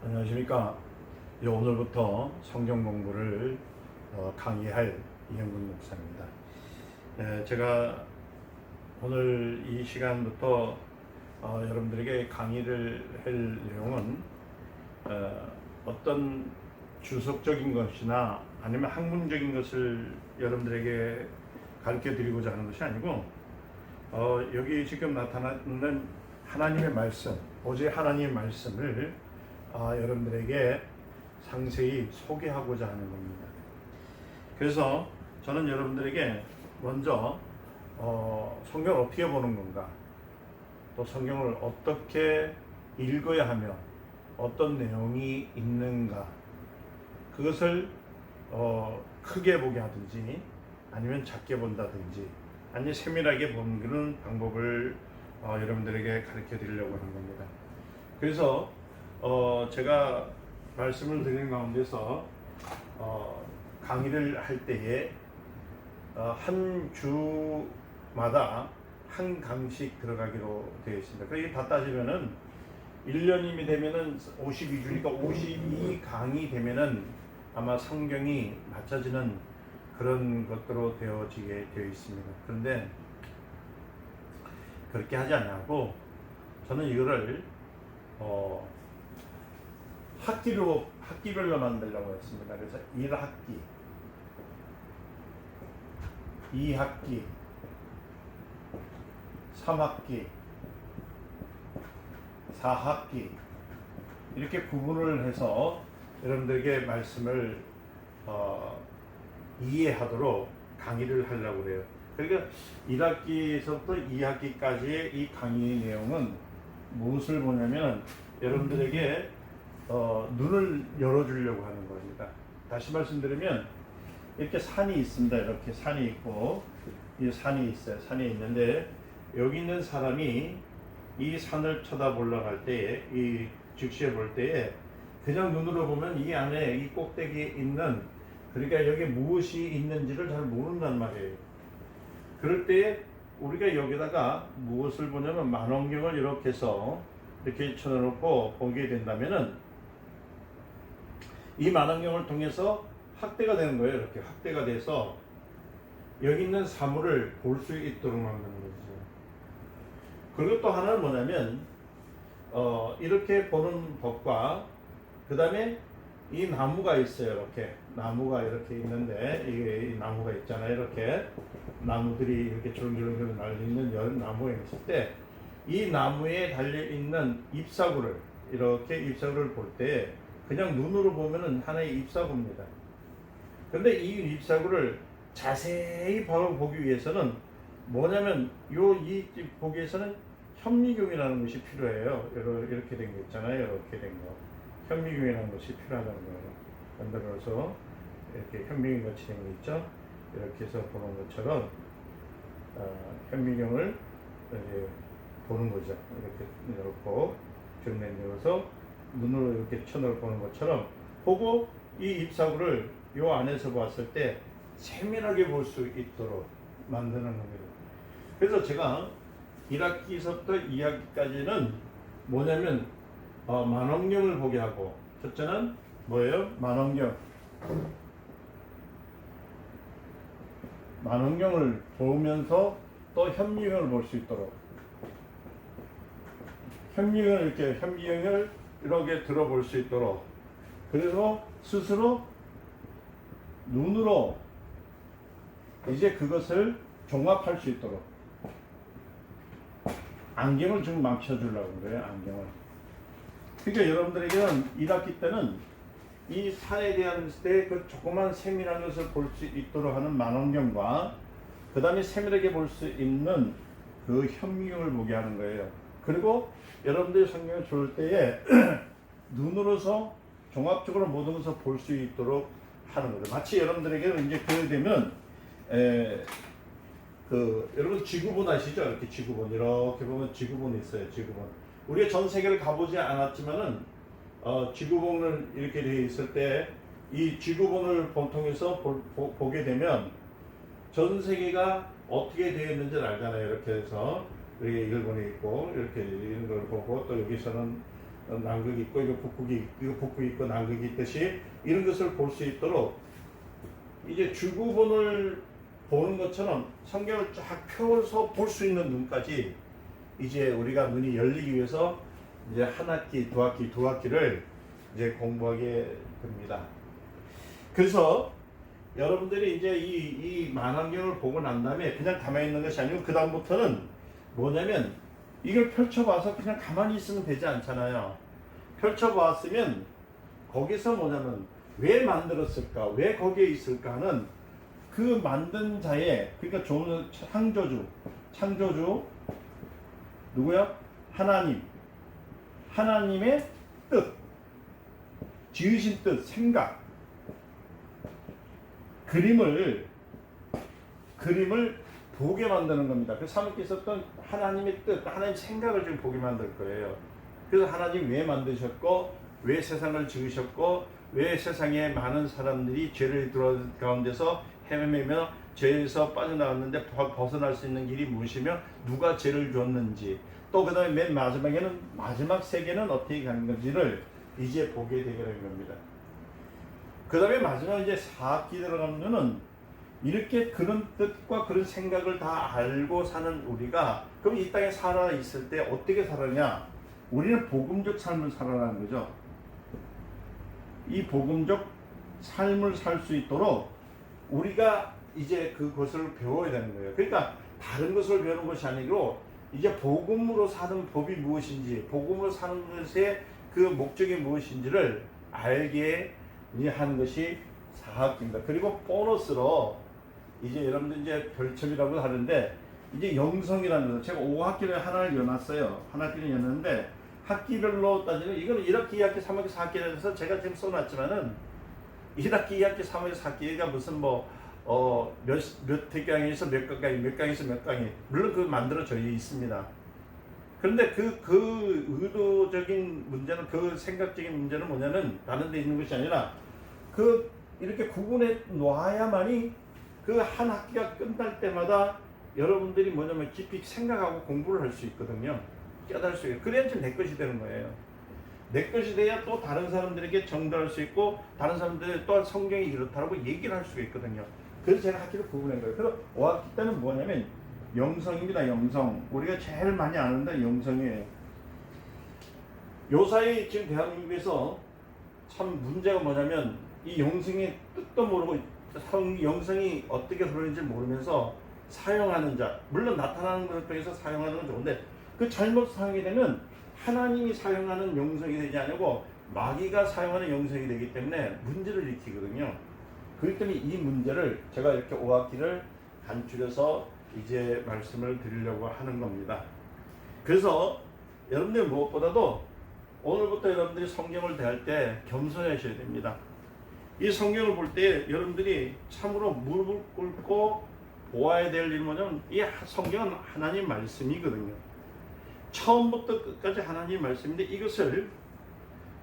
안녕하십니까. 이제 오늘부터 성경 공부를 강의할 이형근 목사입니다. 제가 오늘 이 시간부터 여러분들에게 강의를 할 내용은 어떤 주석적인 것이나 아니면 학문적인 것을 여러분들에게 가르쳐 드리고자 하는 것이 아니고 여기 지금 나타나는 하나님의 말씀, 오직 하나님의 말씀을 여러분들에게 상세히 소개하고자 하는 겁니다. 그래서 저는 여러분들에게 먼저 성경을 어떻게 보는 건가, 또 성경을 어떻게 읽어야 하며 어떤 내용이 있는가, 그것을 크게 보게 하든지 아니면 작게 본다든지 아니면 세밀하게 보는 방법을 여러분들에게 가르쳐 드리려고 하는 겁니다. 그래서 제가 말씀을 드리는 가운데서 강의를 할 때에 한 주마다 한 강씩 들어가기로 되어 있습니다. 그게 다 따지면은 1년이 되면은 52주니까 52강이 되면은 아마 성경이 맞춰지는 그런 것으로 되어지게 되어 있습니다. 그런데 그렇게 하지 않고 저는 이거를 학기별로 만들려고 했습니다. 그래서 1학기, 2학기, 3학기, 4학기 이렇게 구분을 해서 여러분들에게 말씀을 이해하도록 강의를 하려고 해요. 그러니까 1학기에서부터 2학기까지의 이 강의 내용은 무엇을 보냐면 여러분들에게 눈을 열어주려고 하는 겁니다. 다시 말씀드리면 이렇게 산이 있습니다. 이렇게 산이 있고 이 산이 있어요. 산이 있는데 여기 있는 사람이 이 산을 쳐다보려고 할 때에, 이 즉시해 볼 때에 그냥 눈으로 보면 이 안에 이 꼭대기에 있는, 그러니까 여기에 무엇이 있는지를 잘 모른단 말이에요. 그럴 때에 우리가 여기다가 무엇을 보냐면 만원경을 이렇게 해서 이렇게 쳐놓고 보게 된다면은 이 만원경을 통해서 확대가 되는 거예요. 이렇게 확대가 돼서 여기 있는 사물을 볼 수 있도록 만드는 거죠. 그리고 또 하나는 뭐냐면 이렇게 보는 법과 그 다음에 이 나무가 있어요. 이렇게 나무가 이렇게 있는데 이 나무가 있잖아요. 이렇게 나무들이 이렇게 주렁주렁 날리는 여러 나무가 있을 때 이 나무에 달려 있는 잎사구를, 이렇게 잎사구를 볼 때 그냥 눈으로 보면은 하나의 잎사구입니다. 그런데 이 잎사구를 자세히 보기 위해서는 뭐냐면 이 보기 위해서는 현미경이라는 것이 필요해요. 이렇게 된 거 있잖아요. 이렇게 된 거. 현미경이라는 것이 필요하다는 거예요. 만들어서 이렇게 현미경 같이 된 거 있죠. 이렇게 해서 보는 것처럼 현미경을 이렇게 보는 거죠. 이렇게 넣고 정면 넣어서 눈으로 이렇게 쳐넣어 보는 것처럼 보고 이 잎사구를 요 안에서 봤을 때 세밀하게 볼 수 있도록 만드는 겁니다. 그래서 제가 1학기에서부터 2학기까지는 뭐냐면 만원경을 보게 하고, 첫째는 뭐예요? 만원경을 보면서 또 현미경을 볼 수 있도록, 현미경을 이렇게 들어볼 수 있도록, 그리고 스스로 눈으로 이제 그것을 종합할 수 있도록 안경을 좀 맞춰주려고 그래요. 안경을. 그러니까 여러분들에게는 1학기 때는 이 산에 대한 그 조그만 세밀한 것을 볼 수 있도록 하는 만원경과 그 다음에 세밀하게 볼 수 있는 그 현미경을 보게 하는 거예요. 그리고 여러분들이 성경을 볼 때에 눈으로서 종합적으로 모든 것을 볼 수 있도록 하는 거죠. 마치 여러분들에게는 이제 그렇게 되면 여러분 지구본 아시죠? 이렇게 지구본, 이렇게 보면 지구본이 있어요. 지구본. 우리가 전 세계를 가보지 않았지만은 지구본을 이렇게 되어 있을 때 이 지구본을 통해서 보게 되면 전 세계가 어떻게 되어 있는지를 알잖아요. 이렇게 해서 여기 일본이 있고 이렇게 이런 걸 보고, 또 여기서는 남극이 있고 이거 북극이 있고 남극이 있듯이 이런 것을 볼 수 있도록 이제 주구본을 보는 것처럼 성경을 쫙 펴서 볼 수 있는 눈까지 이제 우리가 눈이 열리기 위해서 이제 한 학기, 두 학기를 이제 공부하게 됩니다. 그래서 여러분들이 이제 이 만환경을 보고 난 다음에 그냥 가만히 있는 것이 아니고 그 다음부터는 뭐냐면 이걸 펼쳐봐서 그냥 가만히 있으면 되지 않잖아요. 펼쳐봤으면 거기서 뭐냐면 왜 만들었을까, 왜 거기에 있을까 하는 그 만든 자의, 그러니까 창조주 누구야? 하나님의 뜻, 지으신 뜻, 생각, 그림을 보게 만드는 겁니다. 그래서 하나님께서 어떤 하나님의 뜻, 하나님의 생각을 좀 보게 만들 거예요. 그래서 하나님 왜 만드셨고, 왜 세상을 지으셨고, 왜 세상에 많은 사람들이 죄를 들어간 가운데서 헤매며 죄에서 빠져나왔는데 벗어날 수 있는 길이 무엇이며 누가 죄를 줬는지, 또 그 다음에 맨 마지막에는 마지막 세계는 어떻게 가는 건지를 이제 보게 되게 된 겁니다. 그 다음에 마지막 이제 4학기 들어가면은 이렇게 그런 뜻과 그런 생각을 다 알고 사는 우리가 그럼 이 땅에 살아 있을 때 어떻게 살았냐? 우리는 복음적 삶을 살아가는 거죠. 이 복음적 삶을 살 수 있도록 우리가 이제 그것을 배워야 되는 거예요. 그러니까 다른 것을 배우는 것이 아니고 이제 복음으로 사는 법이 무엇인지, 복음으로 사는 것의 그 목적이 무엇인지를 알게 하는 것이 4학기입니다. 그리고 보너스로 이제 여러분들 이제 별첨이라고 하는데 이제 영성이라는 거, 제가 5학기를 하나를 여놨어요. 한 학기를 여놨는데 학기별로 따지면 이거는 1학기, 2학기, 3학기, 4학기에 대해서 제가 지금 써놨지만은 1학기, 2학기, 3학기, 4학기가 무슨 몇 회강에서 몇 강에서 몇 강이 물론 그 만들어져 있습니다. 그런데 그 의도적인 문제는, 그 생각적인 문제는 뭐냐면 다른 데 있는 것이 아니라 이렇게 구분해 놓아야만이 그 한 학기가 끝날 때마다 여러분들이 뭐냐면 깊이 생각하고 공부를 할 수 있거든요. 깨달을 수 있고, 그래야지 내 것이 되는 거예요. 내 것이 돼야 또 다른 사람들에게 전달할 수 있고 다른 사람들이 또 성경이 이렇다라고 얘기를 할 수가 있거든요. 그래서 제가 학기를 구분한 거예요. 그래서 5학기 때는 뭐냐면 영성입니다. 영성. 우리가 제일 많이 아는데 영성이에요. 요사이 지금 대한민국에서 참 문제가 뭐냐면 이 영성의 뜻도 모르고 영성이 어떻게 흐르는지 모르면서 사용하는 자, 물론 나타나는 것을 통해서 사용하는 건 좋은데 그 잘못 사용이 되면 하나님이 사용하는 영성이 되지 않고 마귀가 사용하는 영성이 되기 때문에 문제를 일으키거든요. 그렇기 때문에 이 문제를 제가 이렇게 5학기를 간추려서 이제 말씀을 드리려고 하는 겁니다. 그래서 여러분들 무엇보다도 오늘부터 여러분들이 성경을 대할 때 겸손하셔야 됩니다. 이 성경을 볼 때 여러분들이 참으로 무릎을 꿇고 보아야 될 일은 뭐냐면 이 성경은 하나님 말씀이거든요. 처음부터 끝까지 하나님 말씀인데 이것을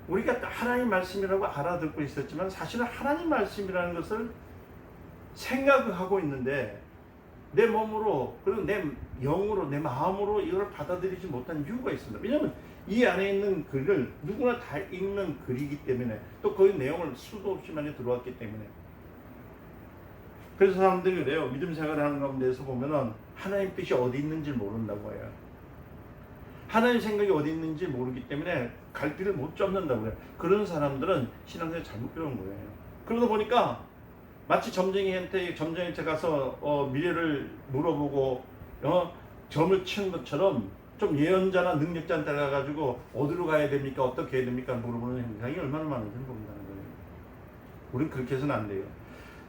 우리가 하나님 말씀이라고 알아듣고 있었지만 사실은 하나님 말씀이라는 것을 생각하고 있는데 내 몸으로 그리고 내 영으로 내 마음으로 이걸 받아들이지 못한 이유가 있습니다. 왜냐하면 이 안에 있는 글을 누구나 다 읽는 글이기 때문에 또 그 내용을 수도 없이 많이 들어왔기 때문에 그래서 사람들이 그래요. 믿음 생활하는 가운데서 보면은 하나님 뜻이 어디 있는지 모른다고 해요. 하나님 생각이 어디 있는지 모르기 때문에 갈피를 못 잡는다고 해요. 그런 사람들은 신앙생활 잘못 배운 거예요. 그러다 보니까 마치 점쟁이한테 가서 미래를 물어보고 점을 치는 것처럼 좀 예언자나 능력자한테 가가지고 어디로 가야 됩니까? 어떻게 해야 됩니까? 물어보는 현상이 얼마나 많은지 모른다는 거예요. 우리는 그렇게 해서는 안 돼요.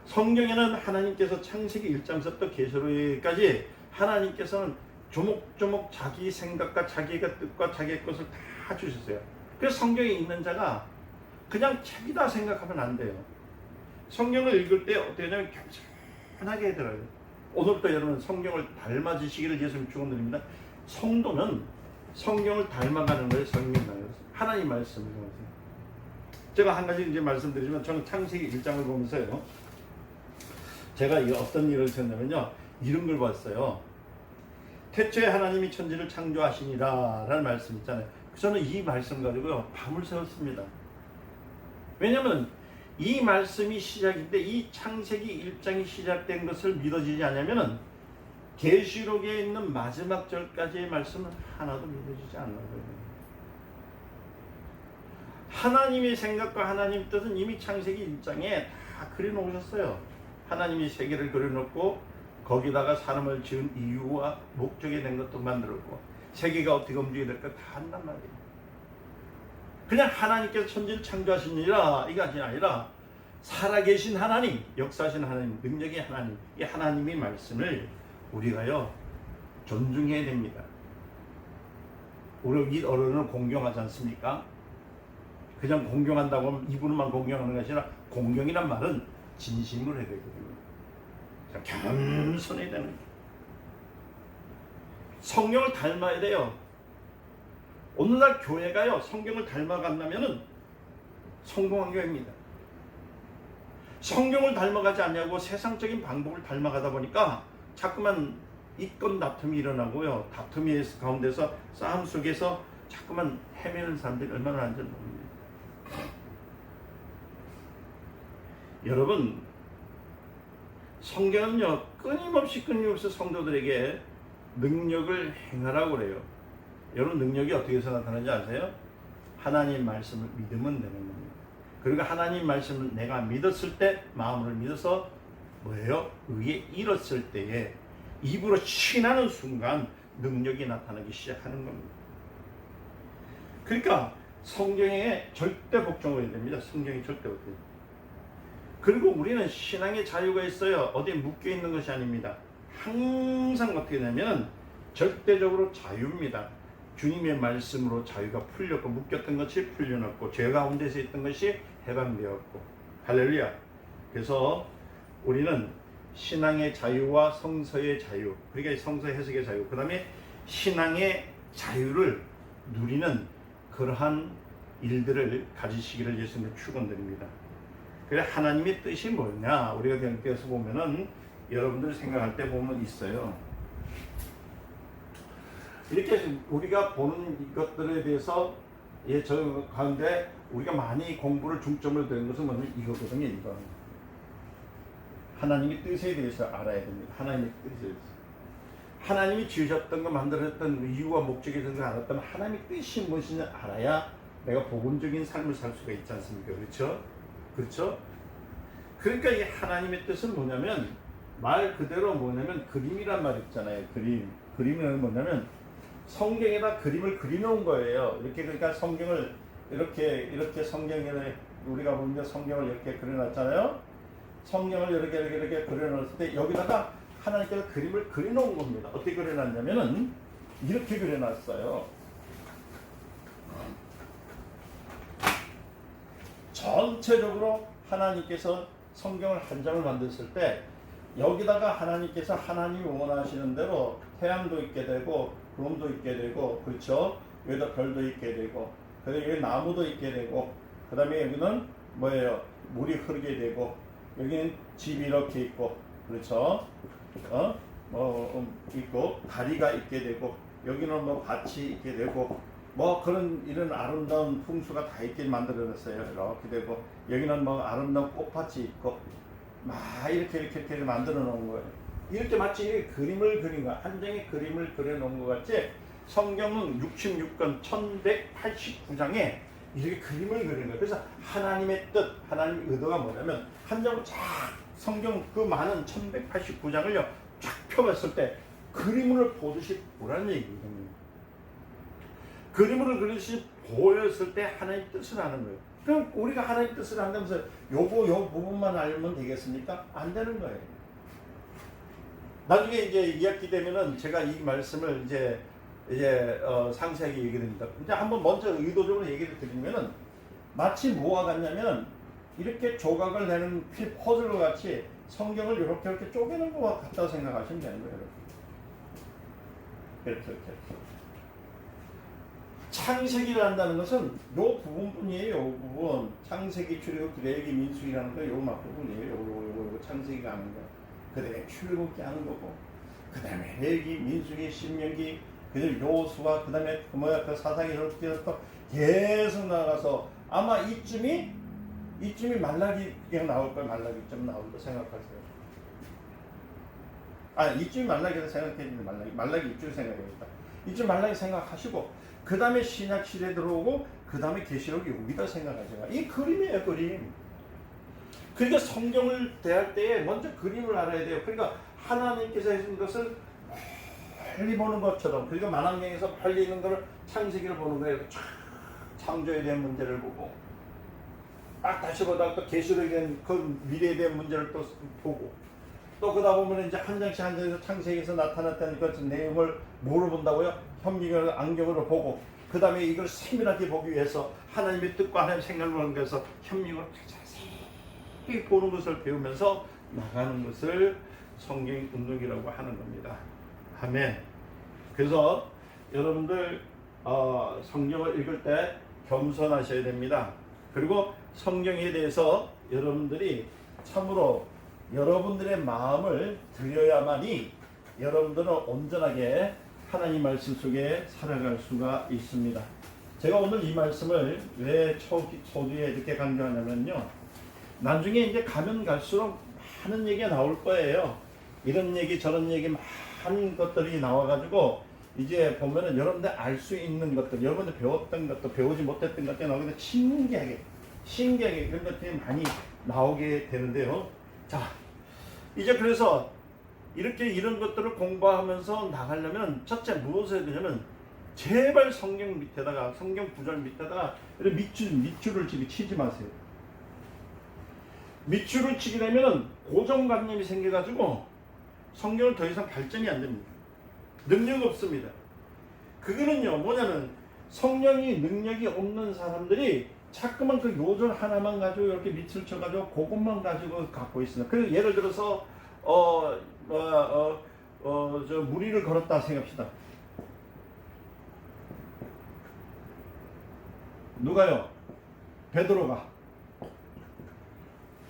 성경에는 하나님께서 창세기 1장부터 계시록까지 하나님께서는 조목조목 자기 생각과 자기의 뜻과 자기의 것을 다 주셨어요. 그래서 성경에 있는 자가 그냥 책이다 생각하면 안 돼요. 성경을 읽을 때 어떻게 하냐면 겸손하게 해드려요. 오늘부터 여러분 성경을 닮아지시기를 예수님 축원드립니다. 성도는 성경을 닮아가는 거예요. 하나님 말씀을 보면서. 제가 한 가지 이제 말씀드리지만 저는 창세기 1장을 보면서요. 제가 어떤 일을 했냐면요. 이런 걸 봤어요. 태초에 하나님이 천지를 창조하시니라 라는 말씀 있잖아요. 저는 이 말씀 가지고요 밤을 새웠습니다. 왜냐하면 이 말씀이 시작인데 이 창세기 1장이 시작된 것을 믿어지지 않으면은 계시록에 있는 마지막 절까지의 말씀은 하나도 믿어지지 않는 거예요. 하나님의 생각과 하나님의 뜻은 이미 창세기 1장에 다 그려놓으셨어요. 하나님이 세계를 그려놓고 거기다가 사람을 지은 이유와 목적이 된 것도 만들었고 세계가 어떻게 움직여야 될까 다 한단 말이에요. 그냥 하나님께서 천지를 창조하시니라 이게 아니라 살아계신 하나님, 역사하신 하나님, 능력의 하나님, 이 하나님의 말씀을 우리가요 존중해야 됩니다. 우리 어른을 공경하지 않습니까? 그냥 공경한다고 하면 입으로만 공경하는 것이 아니라 공경이란 말은 진심으로 해야 되거든요. 겸손해야 되는 거예요. 성경을 닮아야 돼요. 오늘날 교회가요 성경을 닮아간다면은 성공한 교회입니다. 성경을 닮아가지 않냐고 세상적인 방법을 닮아가다 보니까 자꾸만 이권 다툼이 일어나고요. 다툼이 가운데서 싸움 속에서 자꾸만 헤매는 사람들이 얼마나 많은지 모릅니다. 여러분, 성경은요 끊임없이 성도들에게 능력을 행하라고 그래요. 여러분 능력이 어떻게 해서 나타나는지 아세요? 하나님 말씀을 믿으면 되는 겁니다. 그리고 하나님 말씀을 내가 믿었을 때 마음으로 믿어서 뭐예요? 의에 이뤘을 때에 입으로 신하는 순간 능력이 나타나기 시작하는 겁니다. 그러니까 성경에 절대 복종해야 됩니다. 성경이 절대 복종. 그리고 우리는 신앙의 자유가 있어요. 어디에 묶여 있는 것이 아닙니다. 항상 어떻게 되냐면 절대적으로 자유입니다. 주님의 말씀으로 자유가 풀렸고 묶였던 것이 풀려났고 죄 가운데서 있던 것이 해방되었고 할렐루야. 그래서 우리는 신앙의 자유와 성서의 자유, 그러니까 성서 해석의 자유, 그 다음에 신앙의 자유를 누리는 그러한 일들을 가지시기를 예수님을 축원드립니다. 그래 하나님의 뜻이 뭐냐? 우리가 계속 보면은 여러분들 생각할 때 보면 있어요. 이렇게 우리가 보는 것들에 대해서 저 가운데 우리가 많이 공부를 중점을 두는 것은 뭐냐면 이거거든요. 이거 하나님의 뜻에 대해서 알아야 됩니다. 하나님의 뜻에 대해서 하나님이 지으셨던 거 만들었던 이유와 목적에 대해서 알았다면 하나님의 뜻이 무엇인지 알아야 내가 복음적인 삶을 살 수가 있지 않습니까? 그렇죠? 그렇죠? 그러니까 이 하나님의 뜻은 뭐냐면 말 그대로 뭐냐면 그림이란 말 있잖아요. 그림이라는 뭐냐면 성경에다 그림을 그려놓은 거예요. 이렇게 그러니까 성경을 이렇게 성경에 우리가 보면 성경을 이렇게 그려놨잖아요. 성경을 이렇게 그려놨을 때 여기다가 하나님께서 그림을 그려놓은 겁니다. 어떻게 그려놨냐면은 이렇게 그려놨어요. 전체적으로 하나님께서 성경을 한 장을 만드실 때 여기다가 하나님께서 하나님이 원하시는 대로 태양도 있게 되고 구름도 있게 되고 그렇죠? 여기다 별도 있게 되고 그다음에 여기 나무도 있게 되고 그 다음에 여기는 뭐예요? 물이 흐르게 되고 여기는 집이 이렇게 있고 그렇죠? 있고 다리가 있게 되고 여기는 뭐 밭이 있게 되고 뭐 그런 이런 아름다운 풍수가 다 있게 만들어냈어요. 이렇게 되고 여기는 뭐 아름다운 꽃밭이 있고 막 이렇게 만들어 놓은 거예요. 이렇게 마치 그림을 그린 거야. 한 장의 그림을 그려놓은 것 같이 성경은 66권 1189장에 이렇게 그림을 그린 거예요. 그래서 하나님의 뜻, 하나님의 의도가 뭐냐면 한 장으로 쫙 성경 그 많은 1189장을요 쫙 펴봤을 때 그림을 보듯이 보라는 얘기거든요. 그림을 그리듯이 보였을 때 하나님의 뜻을 아는 거예요. 그럼 우리가 하나님의 뜻을 안다면서 요 부분만 알면 되겠습니까? 안 되는 거예요. 나중에 이제 2학기 되면은 제가 이 말씀을 이제 상세하게 얘기를 합니다. 이제 한번 먼저 의도적으로 얘기를 드리면은 마치 뭐와 같냐면 이렇게 조각을 내는 퍼즐과 같이 성경을 이렇게 쪼개는 것과 같다고 생각하시면 되는 거예요. 이렇게. 창세기를 한다는 것은 요 부분뿐이에요. 요 부분. 창세기, 출애굽, 레위기, 민수기라는 거 요 부분이에요. 요 창세기가 하는 거. 그 다음에 출애굽기 하는 거고 그 다음에 레위기, 민수기, 신명기, 그 그 요수와 그 다음에 그 사상이 이렇게 또 계속 나가서 아마 이쯤이 말라기 그냥 나올 거예요. 말라기쯤 나올 거 생각하세요. 이쯤이 말라기를 생각했는데 말라기 이쯤 생각해야겠다. 이쯤 말라기 생각하시고 그 다음에 신약 시대 들어오고 그 다음에 계시록이 여기다 생각하세요. 이 그림이에요, 그림. 그러니까 성경을 대할 때에 먼저 그림을 알아야 돼요. 그러니까 하나님께서 해준 것을 빨리 보는 것처럼, 그러니까 만왕경에서 빨리 있는 것을 창세기를 보는 거예요. 창조에 대한 문제를 보고 딱 다시 보다가 또 계시록에 대한 그 미래에 대한 문제를 또 보고 또 그러다 보면 이제 한 장씩 한 장에서 창세기에서 나타났다는 그 내용을 뭐로 본다고요? 현미경 안경으로 보고 그 다음에 이걸 세밀하게 보기 위해서 하나님의 뜻과 하나님의 생각을 보는 것에서 현미경을 자세히 보는 것을 배우면서 나가는 것을 성경 운동이라고 하는 겁니다. 아멘. 그래서 여러분들 성경을 읽을 때 겸손하셔야 됩니다. 그리고 성경에 대해서 여러분들이 참으로 여러분들의 마음을 들여야만이 여러분들은 온전하게 하나님 말씀 속에 살아갈 수가 있습니다. 제가 오늘 이 말씀을 왜 초두에 이렇게 강조하냐면요, 나중에 이제 가면 갈수록 많은 얘기가 나올 거예요. 이런 얘기 저런 얘기 많은 것들이 나와가지고 이제 보면은 여러분들 알 수 있는 것들, 여러분들 배웠던 것도 배우지 못했던 것들이 나오는데 신기하게 그런 것들이 많이 나오게 되는데요. 자, 이제 그래서 이렇게 이런 것들을 공부하면서 나가려면 첫째 무엇을 해야 되냐면 제발 성경 밑에다가 성경 구절 밑에다가 이렇게 밑줄을 치지 마세요. 밑줄을 치게 되면 고정관념이 생겨가지고 성경은 더 이상 발전이 안 됩니다. 능력 없습니다. 그거는요 뭐냐면 성령이 능력이 없는 사람들이 자꾸만 그 요절 하나만 가지고 이렇게 밑을 쳐가지고 그것만 가지고 갖고 있습니다. 그래서 예를 들어서 저 무리를 걸었다 생각합시다. 누가요? 베드로가.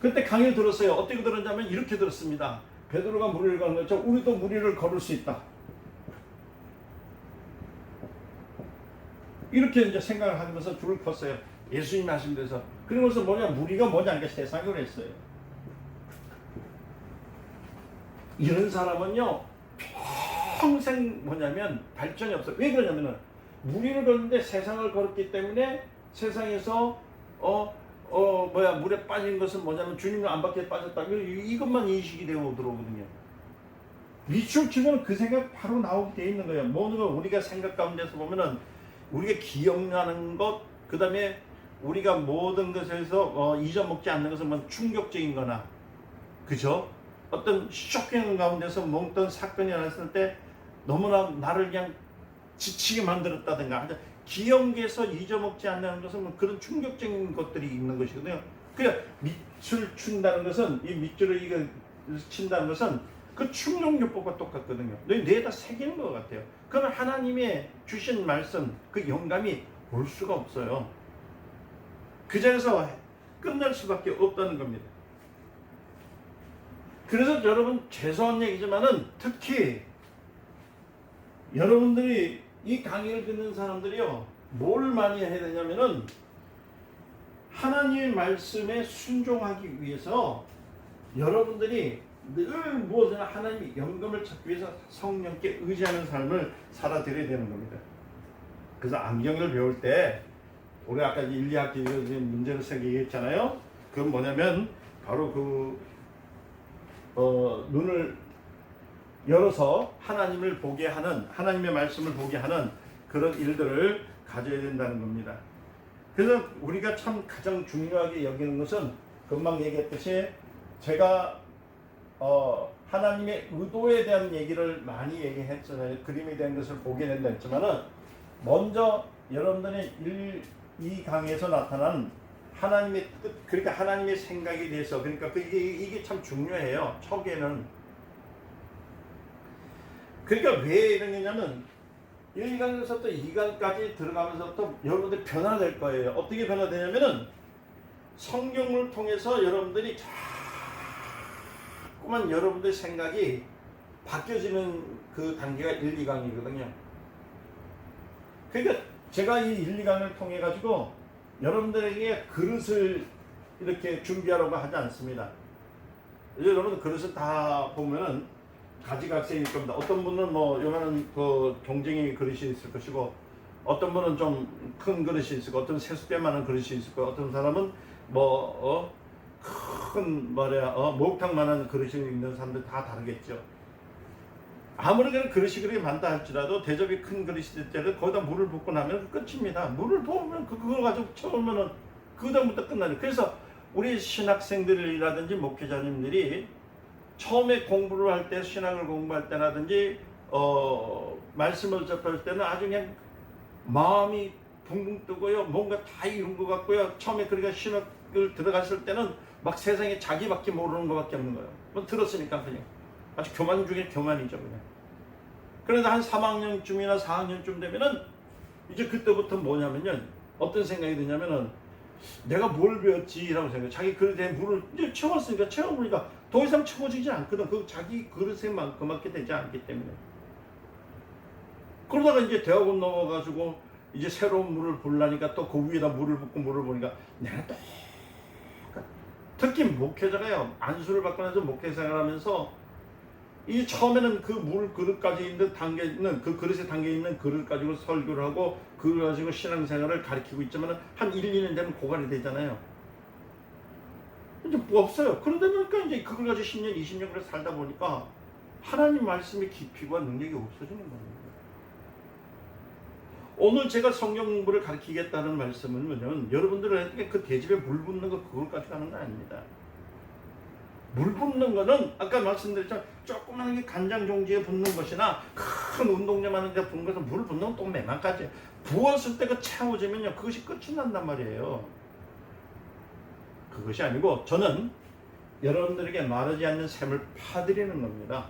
그때 강의를 들었어요. 어떻게 들었냐면 이렇게 들었습니다. 베드로가 무리를 거는 거죠. 우리도 무리를 걸을 수 있다. 이렇게 이제 생각을 하면서 줄을 컸어요. 예수님 하시면서. 그러면서 무리가 뭐냐, 이게 세상으로 했어요. 이런 사람은요, 평생 뭐냐면 발전이 없어요. 왜 그러냐면은, 무리를 걷는데 세상을 걸었기 때문에 세상에서, 물에 빠진 것은 뭐냐면 주님을 안 받게 빠졌다. 이것만 인식이 되고 들어오거든요. 밑줄 치면 그 생각 바로 나오게 돼 있는 거예요. 모든 걸 우리가 생각 가운데서 보면은, 우리가 기억나는 것, 그 다음에 우리가 모든 것에서 잊어먹지 않는 것은 뭐 충격적인 거나, 그죠? 어떤 쇼킹 가운데서 어떤 사건이 일어났을 때 너무나 나를 그냥 지치게 만들었다든가, 기억에서 잊어먹지 않는 것은 뭐 그런 충격적인 것들이 있는 것이거든요. 그러니까 밑줄 친다는 것은, 이 밑줄을 이거 친다는 것은 그 충격요법과 똑같거든요. 뇌에다 새기는 것 같아요. 그러면 하나님의 주신 말씀, 그 영감이 올 수가 없어요. 그 자리에서 끝날 수밖에 없다는 겁니다. 그래서 여러분, 죄송한 얘기지만은 특히 여러분들이 이 강의를 듣는 사람들이요, 뭘 많이 해야 되냐면은 하나님의 말씀에 순종하기 위해서 여러분들이 늘 무엇이나 하나님의 영감을 찾기 위해서 성령께 의지하는 삶을 살아드려야 되는 겁니다. 그래서 안경을 배울 때 우리 아까 1, 2학기 문제를 얘기했잖아요. 그건 뭐냐면 바로 눈을 열어서 하나님을 보게 하는, 하나님의 말씀을 보게 하는 그런 일들을 가져야 된다는 겁니다. 그래서 우리가 참 가장 중요하게 여기는 것은 금방 얘기했듯이 제가 하나님의 의도에 대한 얘기를 많이 얘기했잖아요. 그림에 대한 것을 보게 된다 했지만은, 먼저 여러분들이 이 강에서 나타난 하나님의 뜻, 그러니까 하나님의 생각에 대해서, 그러니까 이게 참 중요해요. 초기에는. 그러니까 왜 이런 거냐면 1강에서부터 2강까지 들어가면서부터 여러분들이 변화될 거예요. 어떻게 변화되냐면은 성경을 통해서 여러분들이 자꾸만 여러분들의 생각이 바뀌어지는 그 단계가 1, 2강이거든요. 그러니까 제가 이 1, 2강을 통해 가지고 여러분들에게 그릇을 이렇게 준비하라고 하지 않습니다. 여러분 그릇을 다 보면은 가지각색일 겁니다. 어떤 분은 뭐 요만한 그 동쟁이 그릇이 있을 것이고, 어떤 분은 좀 큰 그릇이 있을 거고, 어떤 세숫대만한 그릇이 있을 거고, 어떤 사람은 뭐 큰 목욕탕만한 그릇이 있는 사람들 다 다르겠죠. 아무리 그릇이 그렇게 많다 할지라도 대접이 큰 그릇이 될 때는 거기다 물을 붓고 나면 끝입니다. 물을 부으면 그걸 가지고 채우면은 그 다음부터 끝나죠. 그래서 우리 신학생들이라든지 목회자님들이 처음에 공부를 할 때, 신학을 공부할 때라든지 말씀을 접할 때는 아주 그냥 마음이 붕붕 뜨고요, 뭔가 다 이룬 것 같고요. 처음에 그러니까 신학을 들어갔을 때는 막 세상에 자기밖에 모르는 것밖에 없는 거예요. 뭐 들었으니까 그냥 아주 교만 중에 교만이죠 그냥. 그래서 한 3학년쯤이나 4학년쯤 되면은 이제 그때부터 뭐냐면요, 어떤 생각이 드냐면은 내가 뭘 배웠지라고 생각해요. 자기 그릇에 물을 이제 채웠으니까, 채워보니까 더 이상 채워지지 않거든. 그 자기 그릇에만 그만큼 되지 않기 때문에. 그러다가 이제 대학원 넘어가지고 이제 새로운 물을 부으려니까 또 그 위에다 물을 붓고 물을 보니까 내가 또 특히 목회자가요, 안수를 받고 나서 목회 생활하면서 이 처음에는 그 물 그릇까지 있는 담겨 있는 그 그릇에 담겨 있는 그릇 가지고 설교를 하고 그걸 가지고 신앙생활을 가르치고 있지만 한 1, 2년 되면 고갈이 되잖아요. 이제 뭐 없어요. 그러다 보니까 이제 그걸 가지고 10년, 20년 그래 살다 보니까 하나님 말씀의 깊이와 능력이 없어지는 겁니다. 오늘 제가 성경 공부를 가르치겠다는 말씀은 뭐냐면, 여러분들은 그 대접에 물 붓는 거 그걸까지 가는 건 아닙니다. 물 붓는 거는 아까 말씀드렸지만 조그마한 간장 종지에 붓는 것이나 큰 운동장 하는 데 붓는 것은 물 붓는 건 또 매만까지 부었을 때 그 채워지면요, 그것이 끝이 난단 말이에요. 그것이 아니고 저는 여러분들에게 마르지 않는 샘을 파드리는 겁니다.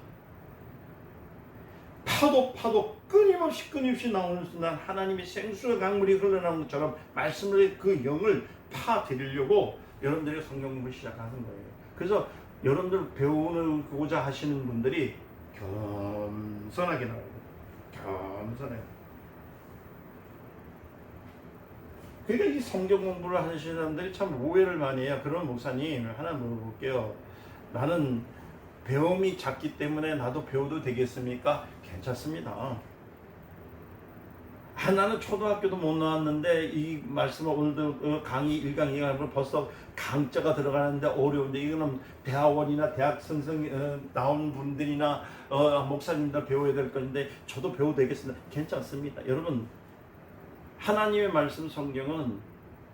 파도 끊임없이 나오는 순간 하나님의 생수의 강물이 흘러나오는 것처럼 말씀을 그 영을 파드리려고 여러분들이 성경 공부를 시작하는 거예요. 그래서 여러분들 배우고자 하시는 분들이 겸손하게 나와요. 겸손해요. 그러니까 이 성경 공부를 하시는 사람들이 참 오해를 많이 해요. 그런 목사님 하나 물어볼게요. 나는 배움이 작기 때문에 나도 배워도 되겠습니까? 괜찮습니다. 나는 초등학교도 못 나왔는데 이 말씀을 오늘도 강의 1강 2강으로 벌써 강자가 들어가는데 어려운데, 이거는 대학원이나 대학 선생 나온 분들이나 목사님들 배워야 될 건데 저도 배워도 되겠습니다. 괜찮습니다. 여러분, 하나님의 말씀 성경은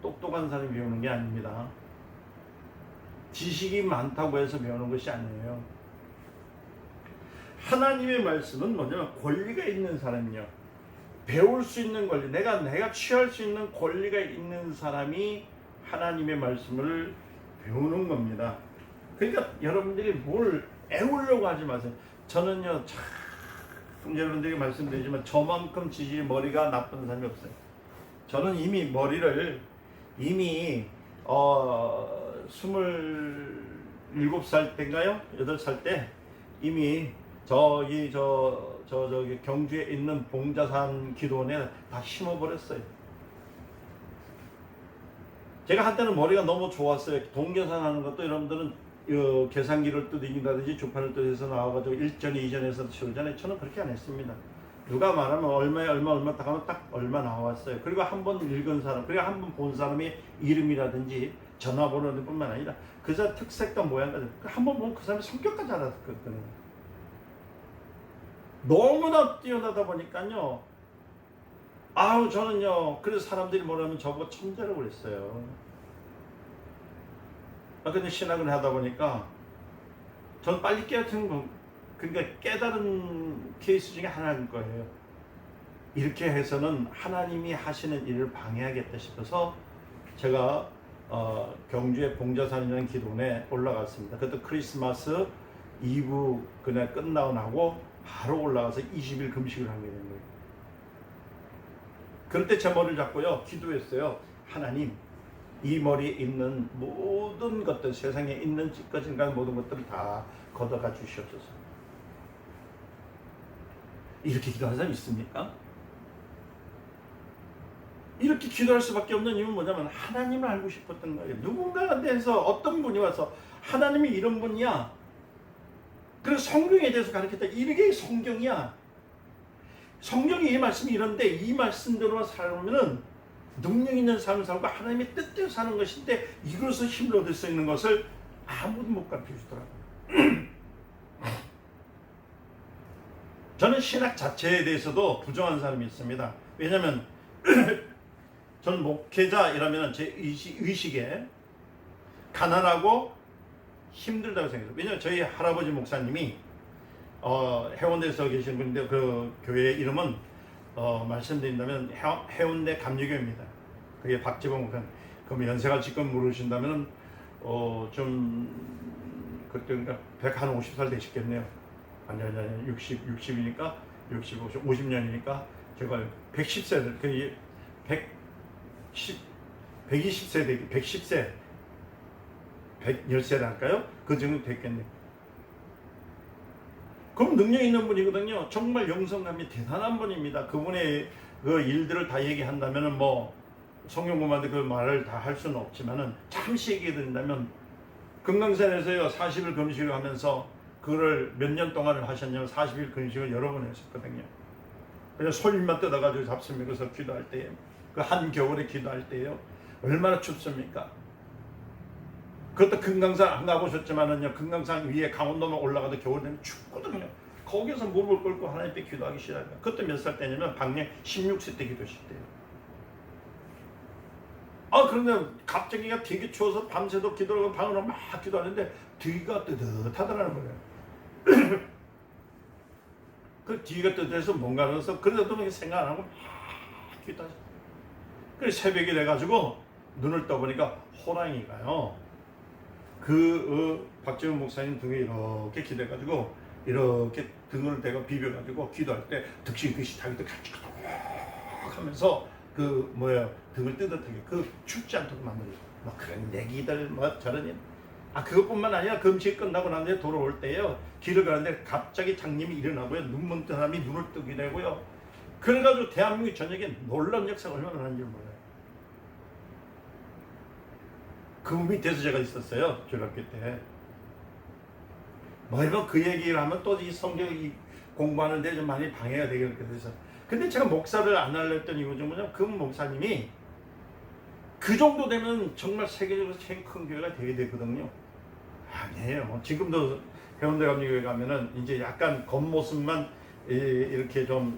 똑똑한 사람이 배우는 게 아닙니다. 지식이 많다고 해서 배우는 것이 아니에요. 하나님의 말씀은 뭐냐면 권리가 있는 사람이요, 배울 수 있는 권리, 내가 취할 수 있는 권리가 있는 사람이 하나님의 말씀을 배우는 겁니다. 그러니까 여러분들이 뭘 애우려고 하지 마세요. 저는요, 참 여러분들에게 말씀드리지만 저만큼 지식이 머리가 나쁜 사람이 없어요. 저는 이미 머리를 27살 때인가요? 8살 때 이미 저기 경주에 있는 봉자산 기도원에 다 심어버렸어요. 제가 한때는 머리가 너무 좋았어요. 동계산 하는 것도 여러분들은 계산기를 뜯긴다든지 주판을 뜯어서 나와가지고 1전, 2전에서 치우잖아요. 저는 그렇게 안 했습니다. 누가 말하면 얼마 딱 하면 딱 얼마 나왔어요. 그리고 한 번 읽은 사람, 그리고 한 번 본 사람의 이름이라든지 전화번호들 뿐만 아니라 그 사람 특색과 모양까지 한 번 보면 그 사람의 성격까지 알았거든요. 너무나 뛰어나다 보니까요, 저는요, 그래서 사람들이 뭐라면 저보고 천재라고 그랬어요. 근데 신학을 하다 보니까 전 빨리 깨닫는 거, 그러니까 깨달은 케이스 중에 하나일 거예요. 이렇게 해서는 하나님이 하시는 일을 방해하겠다 싶어서 제가 경주의 봉자산이라는 기도원에 올라갔습니다. 그때 크리스마스 이브 그날 끝나고 나고 바로 올라가서 20일 금식을 하게 된 거예요. 그럴 때 제 머리를 잡고요, 기도했어요. 하나님, 이 머리에 있는 모든 것들, 세상에 있는 찌꺼진간 모든 것들을 다 걷어가 주시옵소서. 이렇게 기도하는 사람 있습니까? 기도할 수밖에 없는 이유는 뭐냐면 하나님을 알고 싶었던 거예요. 누군가에 대해서 어떤 분이 와서 하나님이 이런 분이야. 그래서 성경에 대해서 가르쳤다. 이게 성경이야. 성경이 이 말씀이 이런데 이 말씀대로만 살면은 능력 있는 삶을 살고 하나님의 뜻대로 사는 것인데 이것을 힘을 얻을 수 있는 것을 아무도 못 가르쳐 주더라고요. 저는 신학 자체에 대해서도 부정한 사람이 있습니다. 왜냐하면 저는 목회자이라면 제 의식에 가난하고 힘들다고 생각해요. 왜냐하면 저희 할아버지 목사님이 해운대에서 계신 분인데 그 교회 이름은 말씀드린다면 해운대 감리교입니다. 그게 박지범 목사님. 그럼 연세가 지금 물으신다면 좀 그때니까 150살 되시겠네요. 아니 60이니까 50년이니까 제가 110세 그 120세 110세 110세를 할까요? 그 정도 됐겠네요. 그럼 능력 있는 분이거든요. 정말 영성감이 대단한 분입니다. 그분의 그 일들을 다 얘기한다면은 뭐 성경공부한테 그 말을 다 할 수는 없지만은 잠시 얘기해 드린다면 금강산에서요 40일 금식을 하면서 그거를 몇 년 동안을 하셨냐면 40일 금식을 여러 번 했었거든요. 그래서 솔잎만 뜯어가지고 잡수면 그래서 기도할 때에 그 한겨울에 기도할 때에요 얼마나 춥습니까? 그것도 금강산 안 가보셨지만은요 금강산 위에 강원도만 올라가도 겨울 되면 춥거든요. 거기서 무릎을 꿇고 하나님께 기도하기 시작합니다. 그때 몇 살 때냐면 박령 16세 때 기도하셨대요. 그런데 갑자기 되게 추워서 밤새도 기도하고 방으로 막 기도하는데 뒤가 뜨뜻하더라는 거예요. 그 뒤가 뜨뜻해서 뭔가 그래서 그래도 생각 안 하고 막 기도하셨어요. 그래서 새벽이 돼가지고 눈을 떠보니까 호랑이가요. 박재훈 목사님 등에 이렇게 기대가지고 이렇게 등을 대고 비벼가지고 기도할 때 득실득실 자기도 같이 하면서 등을 뜨뜻하게 춥지 않도록 만들어요. 뭐 그런 얘기들 뭐 저런 일. 그것뿐만 아니라 금식 끝나고 난 뒤에 돌아올 때요 길을 가는데 갑자기 장님이 일어나고요 눈먼 사람이 눈을 뜨게 되고요. 그래가지고 대한민국 전역에 놀라운 역사가 얼마나 많은지 몰라요. 그 밑에서 제가 있었어요 중학교 때. 매번 그 얘기를 하면 또 이 성경 공부하는데 좀 많이 방해가 되게 돼서. 근데 제가 목사를 안 하려 했던 이유 중 뭐냐면 그 목사님이 그 정도 되면 정말 세계적으로 제일 큰 교회가 되게 되거든요. 아니에요. 지금도 해운대 감리교회 가면은 이제 약간 겉모습만 이렇게 좀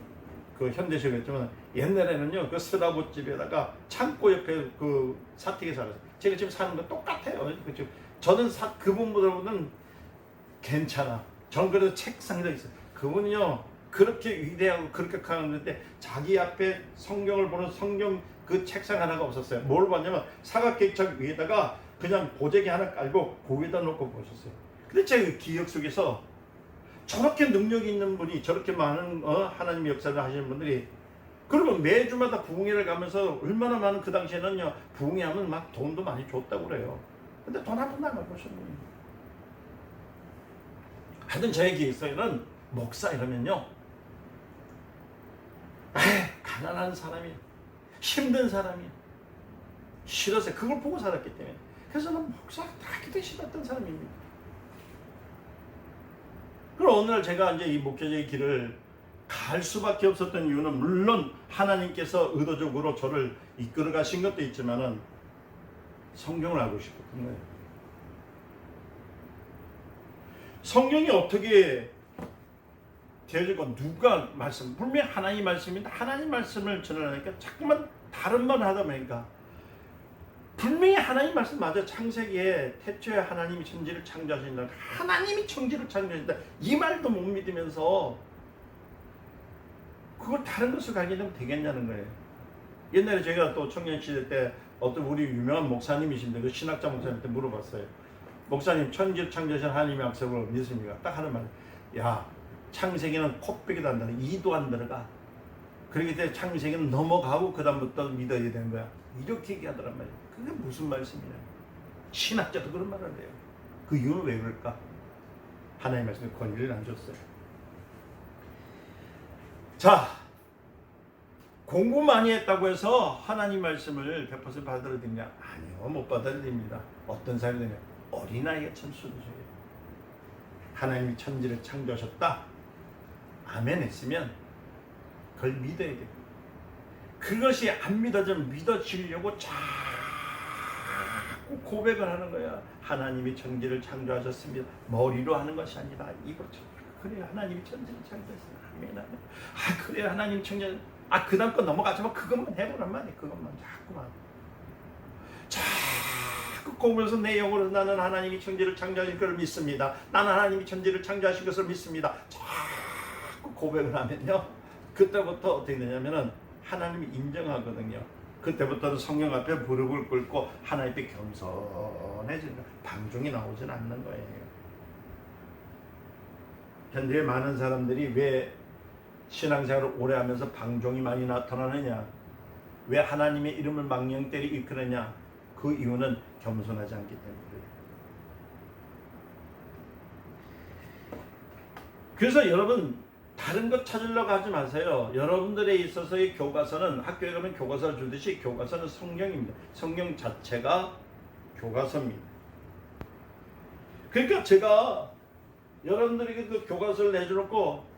그 현대식이었지만 옛날에는요 그 서다봇집에다가 창고 옆에 그 사택에 살았어요. 제가 지금 사는 거 똑같아요. 그렇죠. 저는 그분보다는 괜찮아. 저는 그래도 책상에다 있어요. 그분은요 그렇게 위대하고 그렇게 강한데 자기 앞에 성경을 보는 성경 그 책상 하나가 없었어요. 뭘 봤냐면 사각객창 위에다가 그냥 보재기 하나 깔고 거기다 놓고 보셨어요. 근데 제 기억 속에서 저렇게 능력이 있는 분이 저렇게 많은 하나님의 역사를 하시는 분들이 그러면 매주마다 부흥회를 가면서 얼마나 많은 그 당시에는요 부흥회 하면 막 돈도 많이 줬다고 그래요. 근데 돈 한 푼도 안 갖고 오셨네요. 하여튼 저의 기획서에는 목사 이러면요 가난한 사람이야 힘든 사람이야 싫어서 그걸 보고 살았기 때문에 그래서 저는 목사가 하기도 싫었던 사람입니다. 그럼 어느 날 제가 이제 이 목회자의 길을 갈 수밖에 없었던 이유는 물론 하나님께서 의도적으로 저를 이끌어 가신 것도 있지만은 성경을 알고 싶었던 거예요. 성경이 어떻게 되어지고 누가 말씀 분명히 하나님 말씀인데 하나님 말씀을 전하니까 자꾸만 다른 말 하다 보니까 분명히 하나님 말씀 맞아. 창세기에 태초에 하나님이 천지를 창조하신다. 하나님이 천지를 창조하신다. 이 말도 못 믿으면서 그걸 다른 것을 가게 되면 되겠냐는 거예요. 옛날에 제가 또 청년 시대 때 어떤 우리 유명한 목사님이신데 그 신학자 목사님한테 물어봤어요. 목사님 천지를 창조하신 하나님의 약속을 믿습니까? 딱 하는 말. 야 창세기는 코빼기도 안 들어가. 이도 안 들어가. 그렇기 때문에 창세기는 넘어가고 그 다음부터 믿어야 되는 거야. 이렇게 얘기하더란 말이에요. 그게 무슨 말씀이냐. 신학자도 그런 말을 해요. 그 이유는 왜 그럴까? 하나님의 말씀에 권위를 안 줬어요. 자, 공부 많이 했다고 해서 하나님 말씀을 100% 받아들이냐? 아니요, 못 받아들입니다. 어떤 사람이 되냐? 어린아이가 천수도줘요. 하나님이 천지를 창조하셨다. 아멘 했으면 그걸 믿어야 됩니다. 그것이 안 믿어지면 믿어지려고 자꾸 고백을 하는 거야. 하나님이 천지를 창조하셨습니다. 머리로 하는 것이 아니라 입으로. 그래, 하나님이 천지를 창조하셨습니다. 아멘, 아멘. 아, 그래, 하나님 창조. 아, 그 다음 거 넘어가지만 그것만 해보란 말이야. 그것만 자꾸만. 자꾸 공부해서 내 영으로 나는 하나님이 천지를 창조하신 것을 믿습니다. 나는 하나님이 천지를 창조하신 것을 믿습니다. 자꾸 고백을 하면요, 그때부터 어떻게 되냐면은 하나님이 인정하거든요. 그때부터는 성령 앞에 무릎을 꿇고 하나님 앞에 겸손해지는 거예요. 방종이 나오진 않는 거예요. 현재 많은 사람들이 왜 신앙생활을 오래 하면서 방종이 많이 나타나느냐? 왜 하나님의 이름을 망령되이 일컫느냐? 그 이유는 겸손하지 않기 때문이에요. 그래서 여러분, 다른 것 찾으려고 하지 마세요. 여러분들에 있어서의 교과서는, 학교에 가면 교과서를 주듯이 교과서는 성경입니다. 성경 자체가 교과서입니다. 그러니까 제가 여러분들에게 그 교과서를 내주놓고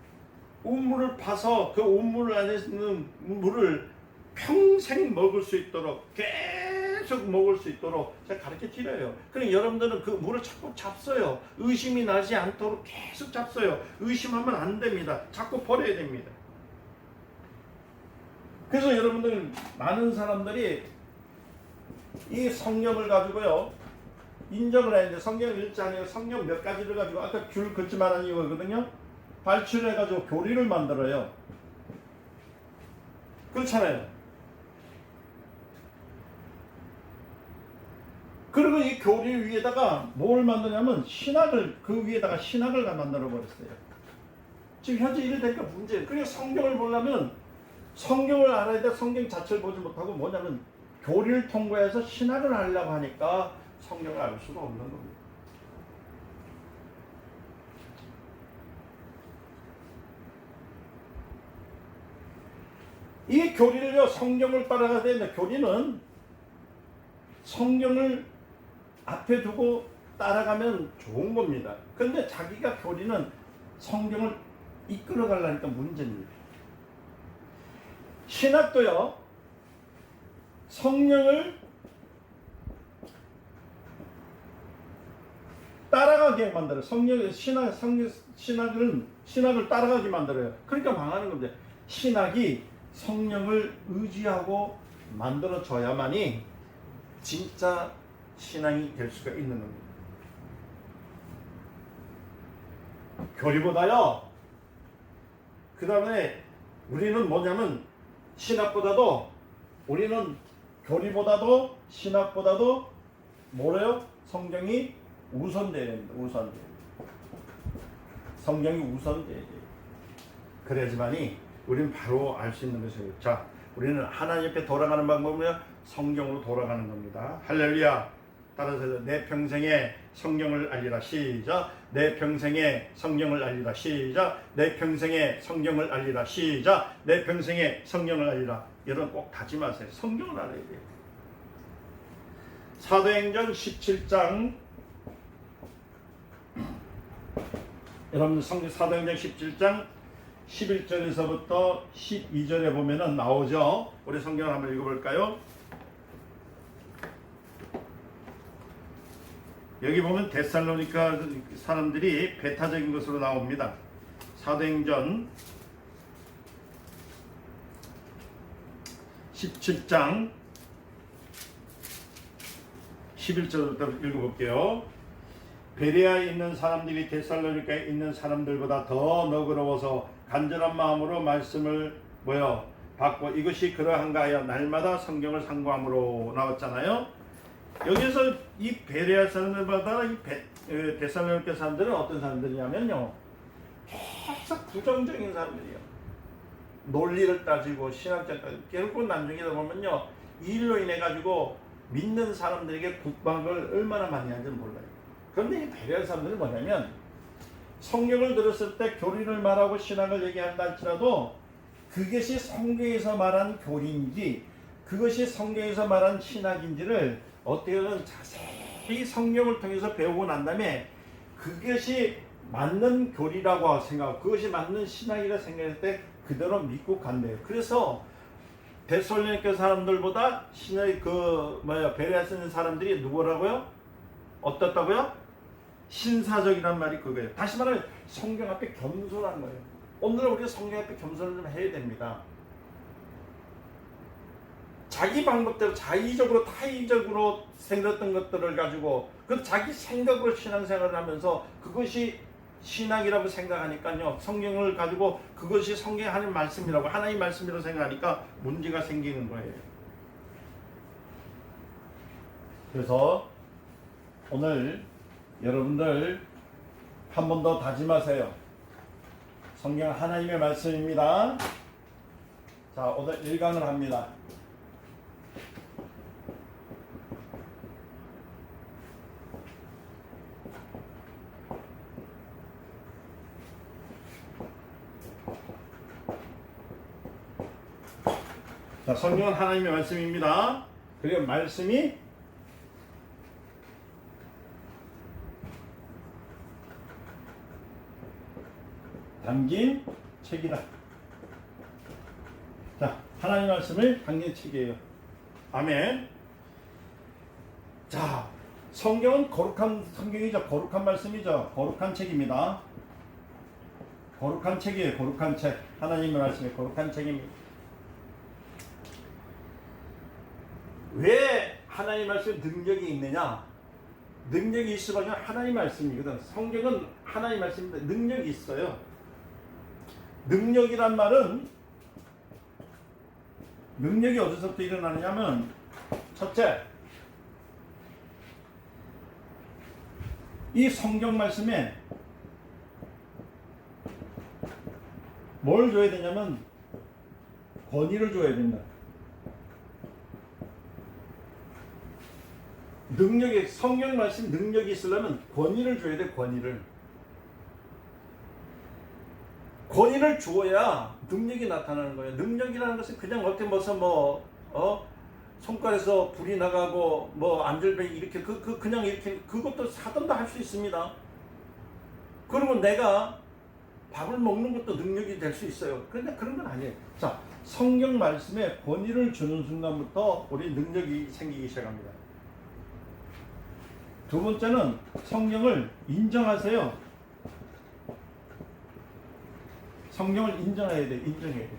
우물을 파서 그 우물 안에 있는 물을 평생 먹을 수 있도록, 계속 먹을 수 있도록 제가 가르쳐 드려요. 그럼 여러분들은 그 물을 자꾸 잡숴요. 의심이 나지 않도록 계속 잡숴요. 의심하면 안 됩니다. 자꾸 버려야 됩니다. 그래서 여러분들, 많은 사람들이 이 성경을 가지고요, 인정을 해야 돼. 성경 읽지 않아요. 성경 몇 가지를 가지고, 아까 줄 긋지 말라는 이거거든요. 발췌를 해가지고 교리를 만들어요. 그렇잖아요. 그리고 이 교리 위에다가 뭘 만드냐면 신학을, 그 위에다가 신학을 만들어 버렸어요. 지금 현재 이래 되니까 문제예요. 그러니까 성경을 보려면 성경을 알아야 돼. 성경 자체를 보지 못하고 뭐냐면 교리를 통과해서 신학을 하려고 하니까 성경을 알 수가 없는 겁니다. 이 교리를요, 성경을 따라가야 되는데, 교리는 성경을 앞에 두고 따라가면 좋은 겁니다. 그런데 자기가 교리는 성경을 이끌어 가려니까 문제입니다. 신학도요, 성령을 따라가게 만들어요. 신학을 따라가게 만들어요. 그러니까 망하는 겁니다. 신학이 성령을 의지하고 만들어져야만이 진짜 신앙이 될 수가 있는 겁니다. 교리보다요, 그 다음에 우리는 뭐냐면 신학보다도, 우리는 교리보다도 신학보다도 뭐래요? 성경이 우선돼야 됩니다. 우선돼야 됩니다. 성경이 우선돼야 돼요. 그래야지만이 우리는 바로 알 수 있는 것이에요. 자, 우리는 하나님 앞에 돌아가는 방법은 성경으로 돌아가는 겁니다. 할렐루야. 따라서 내 평생에 성경을 알리라. 시작. 내 평생에 성경을 알리라. 시작. 내 평생에 성경을 알리라. 시작. 내 평생에 성경을 알리라. 여러분 꼭 다짐하세요. 성경을 알아야 돼요. 사도행전 17장, 여러분 사도행전 17장 11절에서부터 12절에 보면은 나오죠. 우리 성경을 한번 읽어볼까요? 여기 보면 데살로니가 사람들이 배타적인 것으로 나옵니다. 사도행전 17장 11절부터 읽어볼게요. 베레아에 있는 사람들이 데살로니가에 있는 사람들보다 더 너그러워서 간절한 마음으로 말씀을 받고 이것이 그러한가 하여 날마다 성경을 상고함으로 나왔잖아요. 여기서 이 베레아 사람들보다 이 데살로니가 사람들은 어떤 사람들이냐면요, 계속 부정적인 사람들이에요. 논리를 따지고 신학자 따지고, 결국 나중에 보면요, 일로 인해 가지고 믿는 사람들에게 국박을 얼마나 많이 하는지는 몰라요. 그런데 이 베레아 사람들은 뭐냐면 성경을 들었을 때 교리를 말하고 신학을 얘기한다 할지라도 그것이 성경에서 말한 교리인지 그것이 성경에서 말한 신학인지를 어떻게든 자세히 성경을 통해서 배우고 난 다음에 그것이 맞는 교리라고 생각하고 그것이 맞는 신학이라 생각할 때 그대로 믿고 간대요. 그래서 데살로니가 사람들보다 신의 베레아에 있는 사람들이 누구라고요? 어떻다고요? 신사적이란 말이 그거예요. 다시 말하면 성경 앞에 겸손한 거예요. 오늘은 우리가 성경 앞에 겸손을 좀 해야 됩니다. 자기 방법대로 자의적으로 타의적으로 생겼던 것들을 가지고 그 자기 생각으로 신앙생활을 하면서 그것이 신앙이라고 생각하니까요. 성경을 가지고 그것이 성경의 하나님 말씀이라고 하나님 말씀이라고 생각하니까 문제가 생기는 거예요. 그래서 오늘 여러분들 한 번 더 다짐하세요. 성경 하나님의 말씀입니다. 자, 오늘 1강을 합니다. 자, 성경은 하나님의 말씀입니다. 그리고 말씀이 담긴 책이다. 자, 하나님 말씀을 담긴 책이에요. 아멘. 자, 성경은 거룩한 성경이죠. 거룩한 말씀이죠. 거룩한 책입니다. 거룩한 책이에요. 거룩한 책. 하나님의 말씀이 거룩한 책입니다. 왜 하나님 말씀에 능력이 있느냐? 능력이 있으면 하나님 말씀이거든. 성경은 하나님 말씀인데 능력이 있어요. 능력이란 말은 능력이 어디서부터 일어나느냐면 첫째, 이 성경 말씀에 뭘 줘야 되냐면 권위를 줘야 된다. 능력이 성경 말씀 능력이 있으려면 권위를 줘야 돼. 권위를 주어야 능력이 나타나는 거예요. 능력이라는 것은 그냥 어떻게 무슨 손가락에서 불이 나가고 안절뱅이 이렇게 그냥 이렇게 그것도 사던도 할 수 있습니다. 그리고 내가 밥을 먹는 것도 능력이 될 수 있어요. 그런데 그런 건 아니에요. 자, 성경 말씀에 권위를 주는 순간부터 우리 능력이 생기기 시작합니다. 두 번째는 성경을 인정하세요. 성경을 인정해야 돼.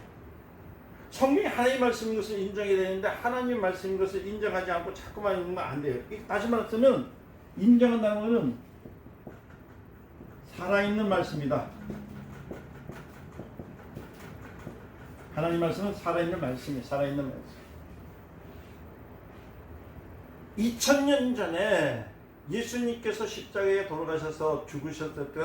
성경이 하나님 말씀인 것을 인정해야 되는데 하나님 말씀인 것을 인정하지 않고 자꾸만 읽으면 안 돼요. 다시 말하면 인정한다는 것은 살아있는 말씀이다. 하나님 말씀은 살아있는 말씀이에요. 살아있는 말씀. 2000년 전에 예수님께서 십자가에 돌아가셔서 죽으셨을 때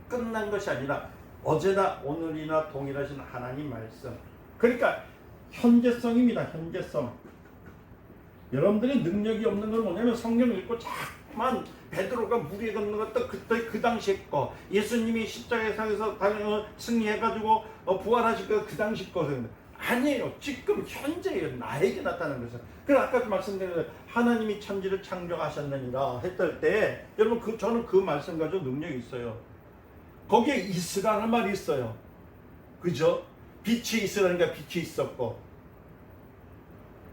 끝난 것이 아니라 어제나 오늘이나 동일하신 하나님 말씀. 그러니까 현재성입니다. 현재성. 여러분들이 능력이 없는 건 뭐냐면 성경을 읽고 자꾸만 베드로가 물에 걷는 것도 그때 그 당시에 거, 예수님이 십자가에서 승리해가지고 부활하실 거 그 당시 거거든요. 아니에요. 지금 현재예요. 나에게 나타나는 것은. 그래서 아까 말씀드린 대로 하나님이 천지를 창조하셨느니라 했을 때 여러분 저는 그 말씀 가지고 능력이 있어요. 거기에 있으라는 말이 있어요. 그죠? 빛이 있으라니까 빛이 있었고.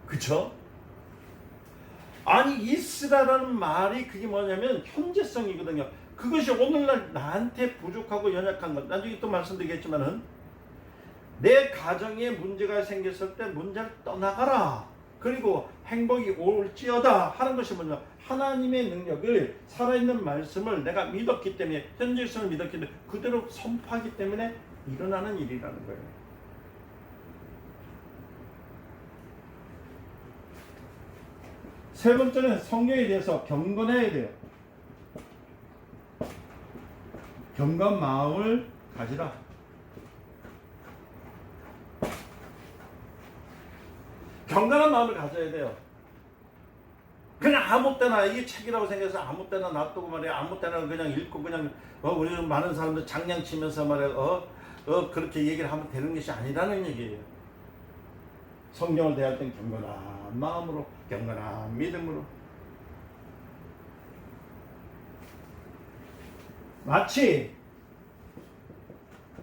그죠? 아니 있으라는 말이 그게 뭐냐면 현재성이거든요. 그것이 오늘날 나한테 부족하고 연약한 것. 나중에 또 말씀드리겠지만은 내 가정에 문제가 생겼을 때 문제를 떠나가라. 그리고 행복이 올지어다 하는 것이 뭐냐? 하나님의 능력을 살아있는 말씀을 내가 믿었기 때문에 현재성을 믿었기 때문에 그대로 선포하기 때문에 일어나는 일이라는 거예요. 세 번째는 성경에 대해서 경건해야 돼요. 경건 마음을 가지라. 경건한 마음을 가져야 돼요. 그냥 아무 때나 이게 책이라고 생각해서 아무 때나 놔두고 말이야. 아무 때나 그냥 읽고 그냥 우리 많은 사람들 장난치면서 말이야. 그렇게 얘기를 하면 되는 것이 아니라는 얘기예요. 성경을 대할 땐 경건한 마음으로, 경건한 믿음으로. 마치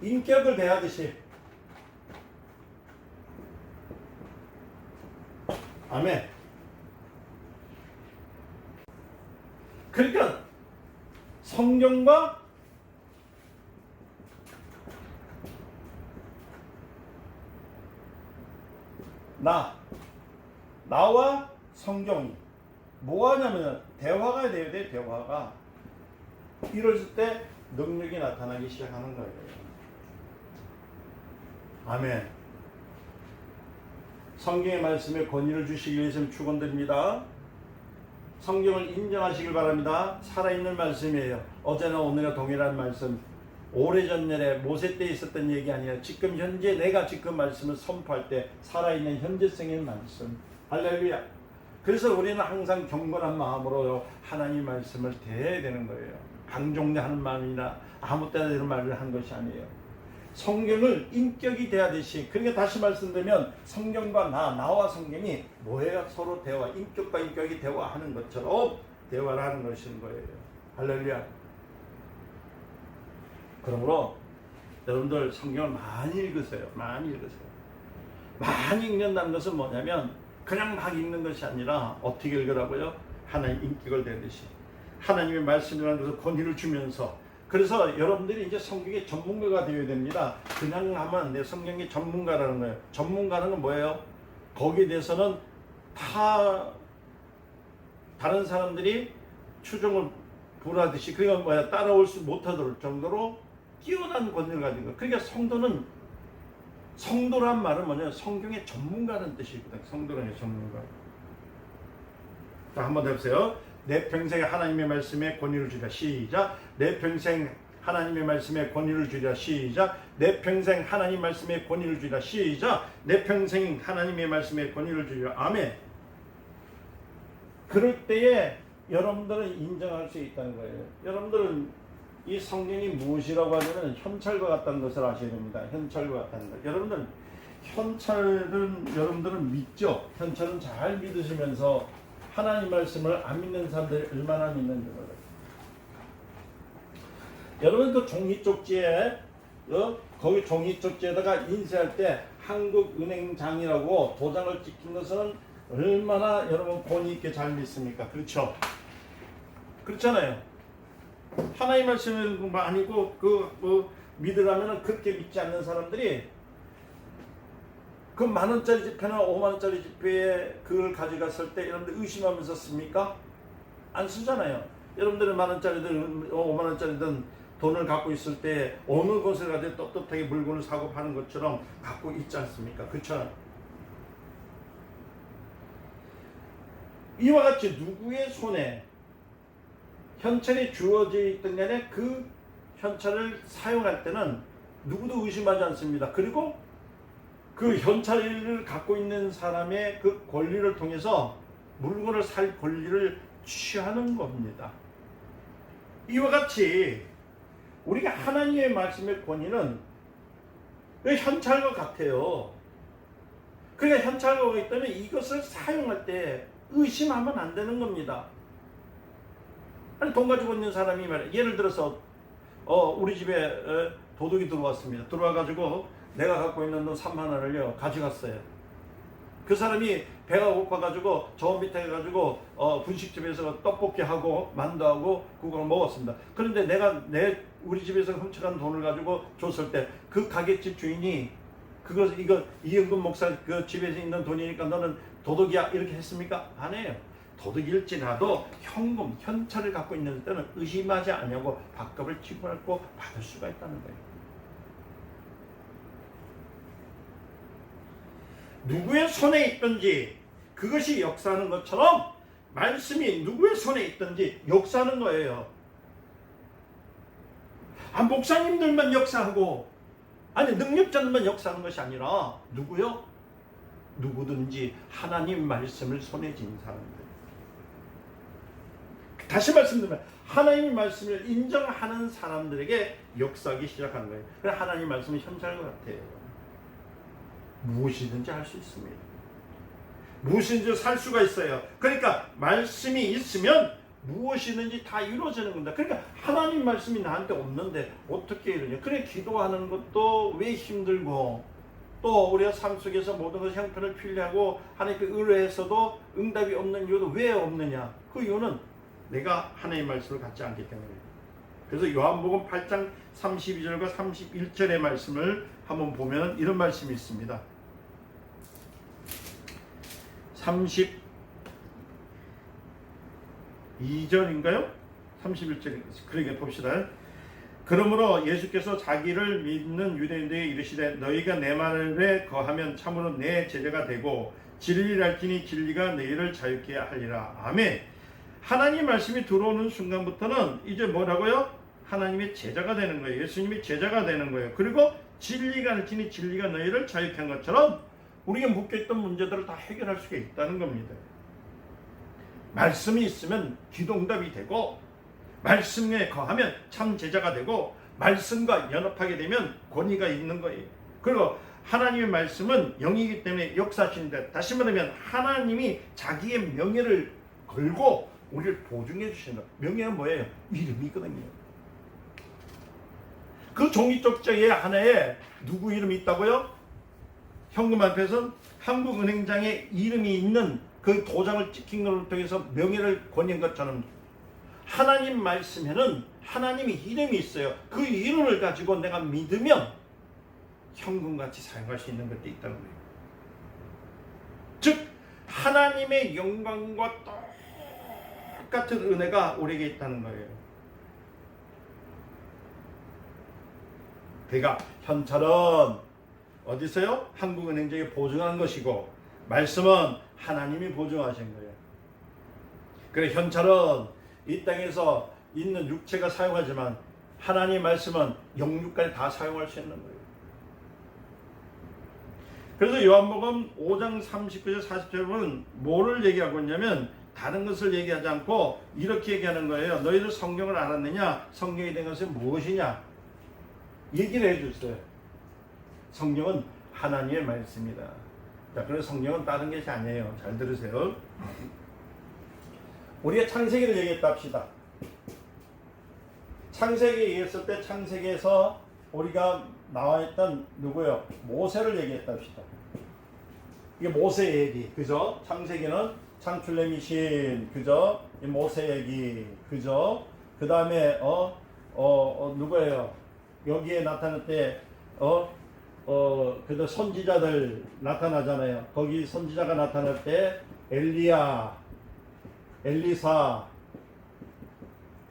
인격을 대하듯이. 아멘. 그러니까 성경과 나와 성경이 뭐 하냐면 대화가 돼야 돼. 대화가 이랬을 때 능력이 나타나기 시작하는 거예요. 아멘. 성경의 말씀에 권위를 주시기 위해서 축원드립니다. 성경을 인정하시길 바랍니다. 살아있는 말씀이에요. 어제나 오늘이나 동일한 말씀. 오래전 날에 모세 때 있었던 얘기 아니라 지금 현재 내가 지금 말씀을 선포할 때 살아있는 현재성의 말씀. 할렐루야. 그래서 우리는 항상 경건한 마음으로 하나님 말씀을 대해야 되는 거예요. 방종하는 마음이나 아무 때나 이런 말을 한 것이 아니에요. 성경을 인격이 대하듯이. 그러니까 다시 말씀드리면 성경과 나와 성경이 뭐예요? 서로 대화, 인격과 인격이 대화하는 것처럼 대화를 하는 것인 거예요. 할렐루야. 그러므로 여러분들 성경을 많이 읽으세요. 많이 읽으세요. 많이 읽는다는 것은 뭐냐면 그냥 막 읽는 것이 아니라 어떻게 읽으라고요? 하나님 인격을 대듯이. 하나님의 말씀이라는 것을 권위를 주면서. 그래서 여러분들이 이제 성경의 전문가가 되어야 됩니다. 그냥 하면 안 돼요. 성경의 전문가라는 거예요. 전문가는 건 뭐예요? 거기에 대해서는 다른 사람들이 추종을 보라듯이 그러니까 따라올 수 못하도록 정도로 뛰어난 권위를 가진 거. 그러니까 성도란 말은 뭐냐면 성경의 전문가라는 뜻이거든요. 성도라는 전문가. 자, 한번 더 해보세요. 내 평생 하나님의 말씀에 권위를 주리라. 시작. 내 평생 하나님의 말씀에 권위를 주리라. 시작. 내 평생 하나님 말씀에 권위를 주리라. 시작. 내 평생 하나님의 말씀에 권위를 주리라. 아멘. 그럴 때에 여러분들은 인정할 수 있다는 거예요. 여러분들은 이 성경이 무엇이라고 하냐면 현찰과 같다는 것을 아셔야 됩니다. 현찰과 같다는 것. 여러분들은 믿죠. 현찰은 잘 믿으시면서 하나님 말씀을 안 믿는 사람들이 얼마나 믿는지 몰라요. 여러분 그 종이 쪽지에 거기 종이 쪽지에다가 인쇄할 때 한국은행장이라고 도장을 찍힌 것은 얼마나 여러분 권위 있게 잘 믿습니까? 그렇죠? 그렇잖아요. 하나님 말씀을 아니고 믿으라면 그렇게 믿지 않는 사람들이 그 10,000원짜리 지폐나 50,000원짜리 지폐에 그걸 가져갔을 때 여러분들 의심하면서 씁니까? 안 쓰잖아요. 여러분들은 10,000원짜리든 50,000원짜리든 돈을 갖고 있을 때 어느 곳에 가도 떳떳하게 물건을 사고 파는 것처럼 갖고 있지 않습니까? 그렇죠? 이와 같이 누구의 손에 현찰이 주어져 있던 간에 그 현찰을 사용할 때는 누구도 의심하지 않습니다. 그리고 그 현찰을 갖고 있는 사람의 그 권리를 통해서 물건을 살 권리를 취하는 겁니다. 이와 같이 우리가 하나님의 말씀의 권위는 현찰과 같아요. 그러니까 현찰과 있기 때문에 이것을 사용할 때 의심하면 안 되는 겁니다. 아니 돈 가지고 있는 사람이 말이야. 예를 들어서 우리 집에 도둑이 들어왔습니다. 들어와가지고 내가 갖고 있는 돈 3만 원을요 가져갔어요. 그 사람이 배가 고파가지고 저 밑에 가가지고 분식집에서 떡볶이하고 만두하고 그걸 먹었습니다. 그런데 내가 우리 집에서 훔쳐간 돈을 가지고 줬을 때 그 가게집 주인이 이거 이은근 목사 그 집에서 있는 돈이니까 너는 도둑이야 이렇게 했습니까? 안 해요. 도둑일지라도 현금, 현찰을 갖고 있는 때는 의심하지 않냐고 밥값을 지불하고 받을 수가 있다는 거예요. 누구의 손에 있든지 그것이 역사하는 것처럼 말씀이 누구의 손에 있든지 역사하는 거예요. 목사님들만 역사하고 능력자들만 역사하는 것이 아니라 누구요? 누구든지 하나님 말씀을 손에 쥔 사람들. 다시 말씀드리면 하나님의 말씀을 인정하는 사람들에게 역사하기 시작하는 거예요. 그래서 하나님의 말씀은 현찰과 같아요. 무엇이든지 할 수 있습니다. 무엇이든지 살 수가 있어요. 그러니까 말씀이 있으면 무엇이든지 다 이루어지는 겁니다. 그러니까 하나님 말씀이 나한테 없는데 어떻게 이러냐. 그래 기도하는 것도 왜 힘들고 또 우리가 삶 속에서 모든 것을 형편을 필요하고 하나님께 의뢰해서도 응답이 없는 이유도 왜 없느냐. 그 이유는 내가 하나님의 말씀을 갖지 않기 때문이에요. 그래서 요한복음 8장 32절과 31절의 말씀을 한번 보면 이런 말씀이 있습니다. 32절인가요? 31절 그러니까 봅시다. 그러므로 예수께서 자기를 믿는 유대인들에게 이르시되 너희가 내 말에 거하면 참으로 내 제자가 되고 진리를 알지니 진리가 너희를 자유케 하리라. 아멘. 하나님 말씀이 들어오는 순간부터는 이제 뭐라고요? 하나님의 제자가 되는 거예요. 예수님이 제자가 되는 거예요. 그리고 진리가 알지니 진리가 너희를 자유케 한 것처럼 우리가 묶여있던 문제들을 다 해결할 수가 있다는 겁니다. 말씀이 있으면 기도응답이 되고 말씀에 거하면 참 제자가 되고 말씀과 연합하게 되면 권위가 있는 거예요. 그리고 하나님의 말씀은 영이기 때문에 역사하시는데 다시 말하면 하나님이 자기의 명예를 걸고 우리를 보증해 주신다. 명예는 뭐예요? 이름이거든요. 그 종이쪽지에 하나에 누구 이름이 있다고요? 현금 앞에서 한국은행장의 이름이 있는 그 도장을 찍힌 것을 통해서 명예를 권한 것처럼 하나님 말씀에는 하나님의 이름이 있어요. 그 이름을 가지고 내가 믿으면 현금같이 사용할 수 있는 것도 있다는 거예요. 즉 하나님의 영광과 똑같은 은혜가 우리에게 있다는 거예요. 그러니까 현찰은 어디서요? 한국은행장이 보증한 것이고 말씀은 하나님이 보증하신 거예요. 그래 현찰은 이 땅에서 있는 육체가 사용하지만 하나님의 말씀은 영육까지 다 사용할 수 있는 거예요. 그래서 요한복음 5장 39절 40절은 뭐를 얘기하고 있냐면 다른 것을 얘기하지 않고 이렇게 얘기하는 거예요. 너희들 성경을 알았느냐? 성경이 된 것은 무엇이냐? 얘기를 해줬어요. 성경은 하나님의 말씀이다. 자, 그래서 성경은 다른 것이 아니에요. 잘 들으세요. 우리가 창세기를 얘기했다 합시다. 창세기 얘기했을 때 창세기에서 우리가 나와있던 누구요? 모세를 얘기했다 합시다. 이게 모세 얘기, 그죠? 창세기는 창출렘이신, 그죠? 이 모세 얘기, 그죠? 그 다음에 누구예요? 여기에 나타날 때 그래도 선지자들 나타나잖아요. 거기 선지자가 나타날 때 엘리야, 엘리사,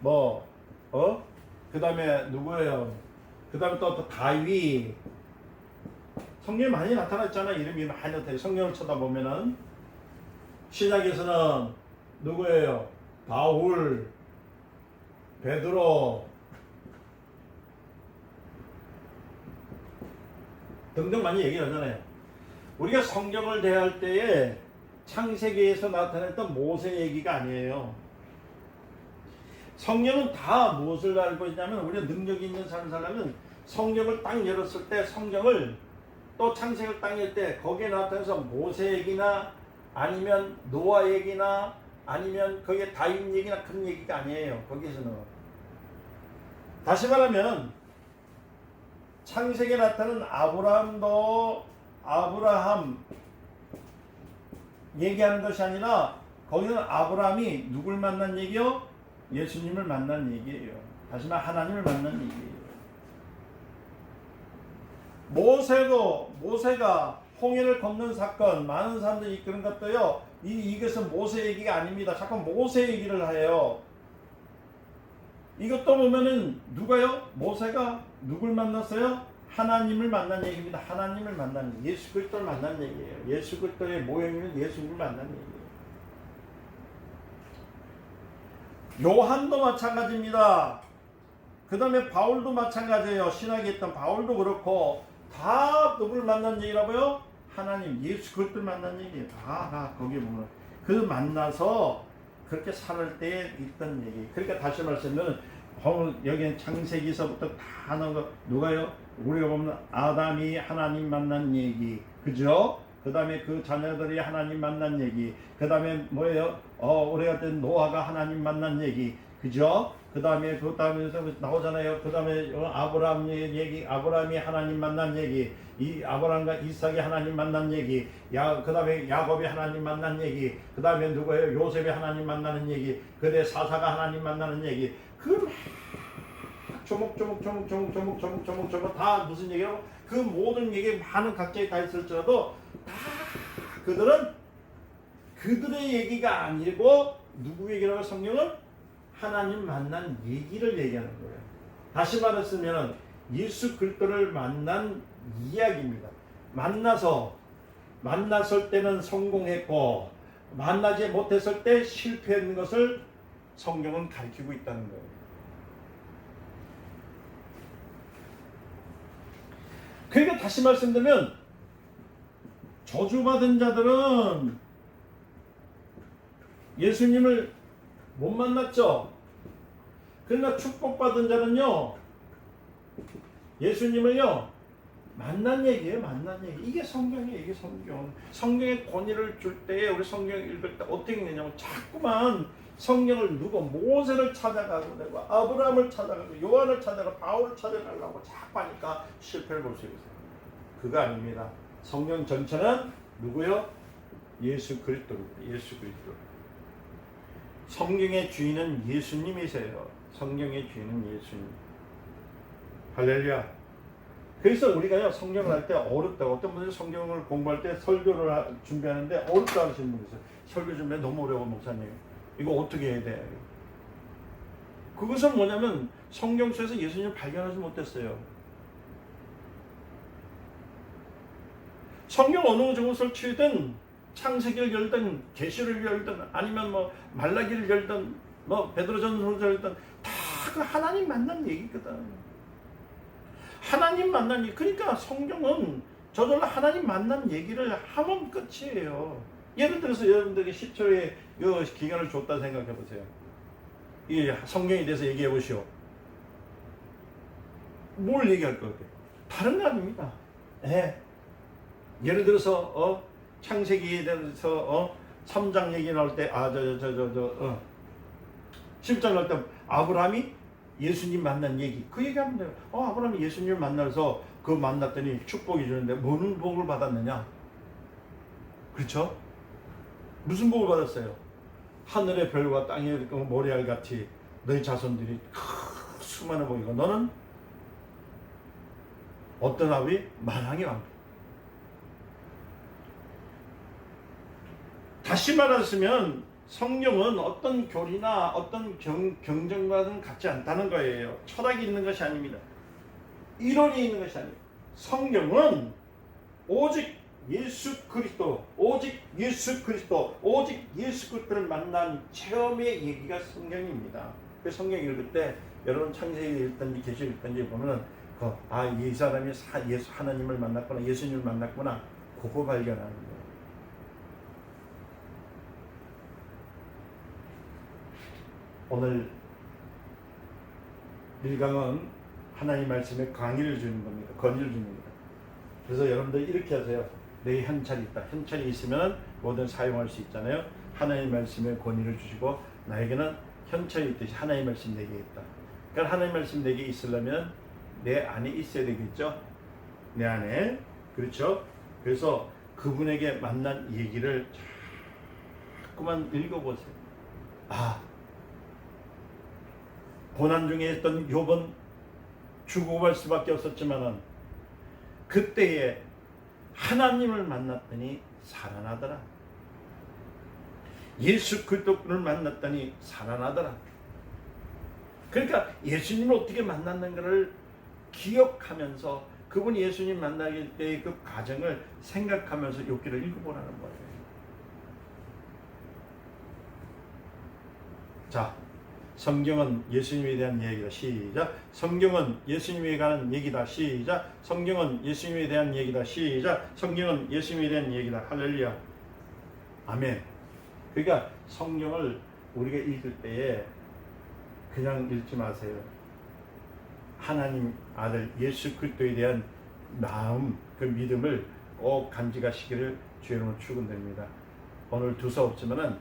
그 다음에 누구예요? 그 다음에 또 다윗. 성경에 많이 나타났잖아. 이름이 많이 나타나요. 성경을 쳐다보면은 신약에서는 누구예요? 바울, 베드로 등등 많이 얘기하잖아요. 우리가 성경을 대할 때에 창세기에서 나타냈던 모세 얘기가 아니에요. 성경은 다 무엇을 알고 있냐면 우리가 능력이 있는 사람은 성경을 딱 열었을 때 성경을 또 창세기를 딱 열 때 거기에 나타나서 모세 얘기나 아니면 노아 얘기나 아니면 거기에 다윗 얘기나 그런 얘기가 아니에요. 거기에서는 다시 말하면 창세기에 나타나는 아브라함 얘기하는 것이 아니라 거기는 아브라함이 누굴 만난 얘기요? 예수님을 만난 얘기예요. 다시 말해 하나님을 만난 얘기예요. 모세가 홍해를 건넌 사건, 많은 사람들이 이끄는 것도요. 이것은 모세 얘기가 아닙니다. 자꾸 모세 얘기를 해요. 이것도 보면은 누가요? 모세가 누굴 만났어요? 하나님을 만난 얘기입니다. 하나님을 만난 얘기. 예수 그리스도를 만난 얘기예요. 예수 그리스도의 모형인 예수님을 만난 얘기예요. 요한도 마찬가지입니다. 그 다음에 바울도 마찬가지예요. 신학에 있던 바울도 그렇고 다 누굴 만난 얘기라고요? 하나님, 예수 그리스도를 만난 얘기예요. 다 거기에 보면 그 만나서 그렇게 살을 때에 있던 얘기. 그러니까 다시 말씀드리면 여기는 창세기서부터 다 나온 거 누가요? 우리가 보면 아담이 하나님 만난 얘기, 그죠? 그 다음에 그 자녀들이 하나님 만난 얘기, 그 다음에 뭐예요? 우리가 된 노아가 하나님 만난 얘기, 그죠? 그 다음에 나오잖아요. 그 다음에 아브라함 얘기, 아브라함이 하나님 만난 얘기, 이 아브라함과 이삭이 하나님 만난 얘기, 그 다음에 야곱이 하나님 만난 얘기, 그 다음에 누구예요? 요셉이 하나님 만나는 얘기, 그대 사사가 하나님 만나는 얘기, 그 조목조목 다 무슨 얘기라고? 그 모든 얘기 많은 각자에 다 있을지라도 다 그들의 얘기가 아니고 누구 얘기라고 성경은 하나님 만난 얘기를 얘기하는 거예요. 다시 말했으면 예수 그리스도를 만난 이야기입니다. 만났을 때는 성공했고 만나지 못했을 때 실패했는 것을 성경은 가르치고 있다는 거예요. 그러니까 다시 말씀드리면 저주받은 자들은 예수님을 못 만났죠. 그러나 축복받은 자는요 예수님을요 만난 얘기예요. 만난 얘기. 이게 성경이에요. 이게 성경. 성경의 권위를 줄 때에 우리 성경 읽을 때 어떻게 되냐면 자꾸만 성경을 누구 모세를 찾아가고 내가 아브라함을 찾아가고 요한을 찾아가고 바울을 찾아가려고 자꾸 하니까 실패를 볼 수 있어요. 그거 아닙니다. 성경 전체는 누구요? 예수 그리스도입니다. 예수 그리스도. 성경의 주인은 예수님이세요. 성경의 주인은 예수님. 할렐루야. 그래서 우리가요 성경을 할 때 어렵다고 어떤 분들이 성경을 공부할 때 설교를 준비하는데 어렵다고 하시는 분이 있어요. 설교 준비 너무 어려워 목사님. 이거 어떻게 해야 돼? 그것은 뭐냐면 성경 속에서 예수님을 발견하지 못했어요. 성경 어느 곳을 치든 창세기를 열든 계시를 열든 아니면 뭐 말라기를 열든 뭐 베드로전서를 열든 다 그 하나님 만난 얘기거든. 하나님 만난 얘기. 그러니까 성경은 저절로 하나님 만난 얘기를 하면 끝이에요. 예를 들어서 여러분들에게 10초의 이 기간을 줬다 생각해 보세요. 이 성경에 대해서 얘기해 보시오. 뭘 얘기할 거예요? 다른 거 아닙니다. 네. 예를 들어서 창세기에 대해서 3장 얘기 나올 때 10장 나올 때 아브라함이 예수님 만난 얘기 그 얘기하면 돼요. 아브라함이 예수님을 만나서 그 만났더니 축복이 주는데 무슨 복을 받았느냐? 그렇죠? 무슨 복을 받았어요? 하늘의 별과 땅의 모래알 같이 너희 자손들이 수많은 복이고 너는 어떤 아비? 만왕의 왕. 다시 말하시면 성경은 어떤 교리나 어떤 경전과는 같지 않다는 거예요. 철학이 있는 것이 아닙니다. 이론이 있는 것이 아닙니다. 성경은 오직 예수 그리스도, 오직 예수 그리스도, 오직 예수 그리스도를 만난 체험의 얘기가 성경입니다. 그 성경 읽을 때 여러분 창세기 읽든지 계시 읽든지 보면은 이 사람이 예수 하나님을 만났구나, 예수님을 만났구나, 그거 발견하는 거예요. 오늘 밀강은 하나님 말씀에 강의를 주는 겁니다. 권위를 주는 겁니다. 그래서 여러분들 이렇게 하세요. 내 현찰이 있다. 현찰이 있으면 뭐든 사용할 수 있잖아요. 하나님 말씀에 권위를 주시고 나에게는 현찰이 있듯이 하나님 말씀 내게 있다. 그러니까 하나님 말씀 내게 있으려면 내 안에 있어야 되겠죠. 내 안에. 그렇죠. 그래서 그분에게 만난 얘기를 자꾸만 읽어보세요. 고난 중에 있던 욥은 죽어갈 수밖에 없었지만은 그때에 하나님을 만났더니 살아나더라. 예수 그리스도를 만났더니 살아나더라. 그러니까 예수님을 어떻게 만났는가를 기억하면서 그분이 예수님 만나기 때의 그 과정을 생각하면서 욥기를 읽어보라는 거예요. 자, 성경은 예수님에 대한 얘기다. 시작. 성경은 예수님에 관한 얘기다. 시작. 성경은 예수님에 대한 얘기다. 시작. 성경은 예수님에 대한 얘기다. 할렐루야. 아멘. 그러니까 성경을 우리가 읽을 때에 그냥 읽지 마세요. 하나님 아들 예수 그리스도에 대한 마음, 그 믿음을 꼭 간직하시기를 주의 이름으로 축원드립니다. 오늘 두서없지만은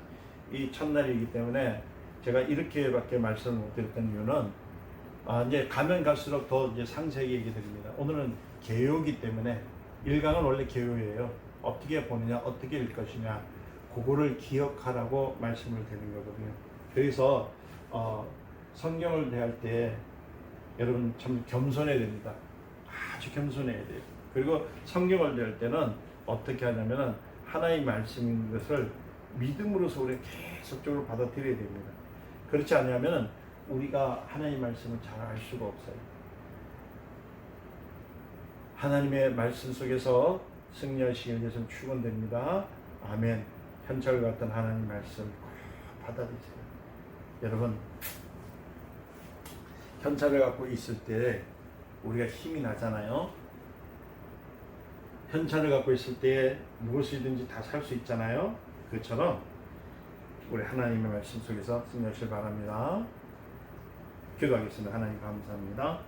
이 첫날이기 때문에 제가 이렇게밖에 말씀을 못 드렸던 이유는 이제 가면 갈수록 더 이제 상세히 얘기 드립니다. 오늘은 개요이기 때문에 1강은 원래 개요예요. 어떻게 보느냐, 어떻게 읽을 것이냐, 그거를 기억하라고 말씀을 드리는 거거든요. 그래서 성경을 대할 때 여러분 참 겸손해야 됩니다. 아주 겸손해야 돼요. 그리고 성경을 대할 때는 어떻게 하냐면은 하나의 말씀인 것을 믿음으로서 우리가 계속적으로 받아들여야 됩니다. 그렇지 않으면은 우리가 하나님의 말씀을 잘 알 수가 없어요. 하나님의 말씀 속에서 승리하시길 위해서 축원됩니다. 아멘. 현찰 같은 하나님 말씀 꼭 받아들이세요. 여러분, 현찰을 갖고 있을 때 우리가 힘이 나잖아요. 현찰을 갖고 있을 때 무엇이든지 다 살 수 있잖아요. 그처럼 우리 하나님의 말씀 속에서 승리하시길 바랍니다. 기도하겠습니다. 하나님 감사합니다.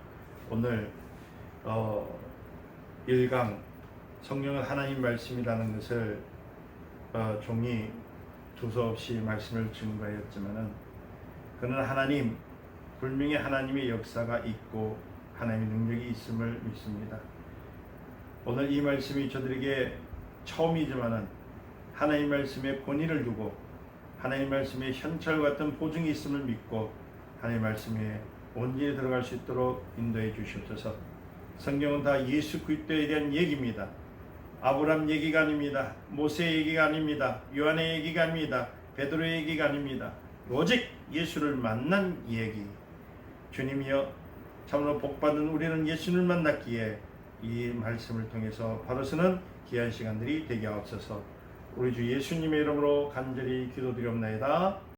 오늘 1강 성경은 하나님 말씀이라는 것을 종이 두서없이 말씀을 증거하였지만은 그는 하나님, 분명히 하나님의 역사가 있고 하나님의 능력이 있음을 믿습니다. 오늘 이 말씀이 저들에게 처음이지만은 하나님 말씀에 권위를 두고 하나님 말씀에 현찰 같은 보증이 있음을 믿고 하나님 말씀에 온전히 들어갈 수 있도록 인도해 주시옵소서. 성경은 다 예수 그리스도에 대한 얘기입니다. 아브라함 얘기가 아닙니다. 모세 얘기가 아닙니다. 요한의 얘기가 아닙니다. 베드로의 얘기가 아닙니다. 오직 예수를 만난 얘기. 주님이여, 참으로 복받은 우리는 예수를 만났기에 이 말씀을 통해서 바로 서는 귀한 시간들이 되게 하옵소서. 우리 주 예수님의 이름으로 간절히 기도드리옵나이다.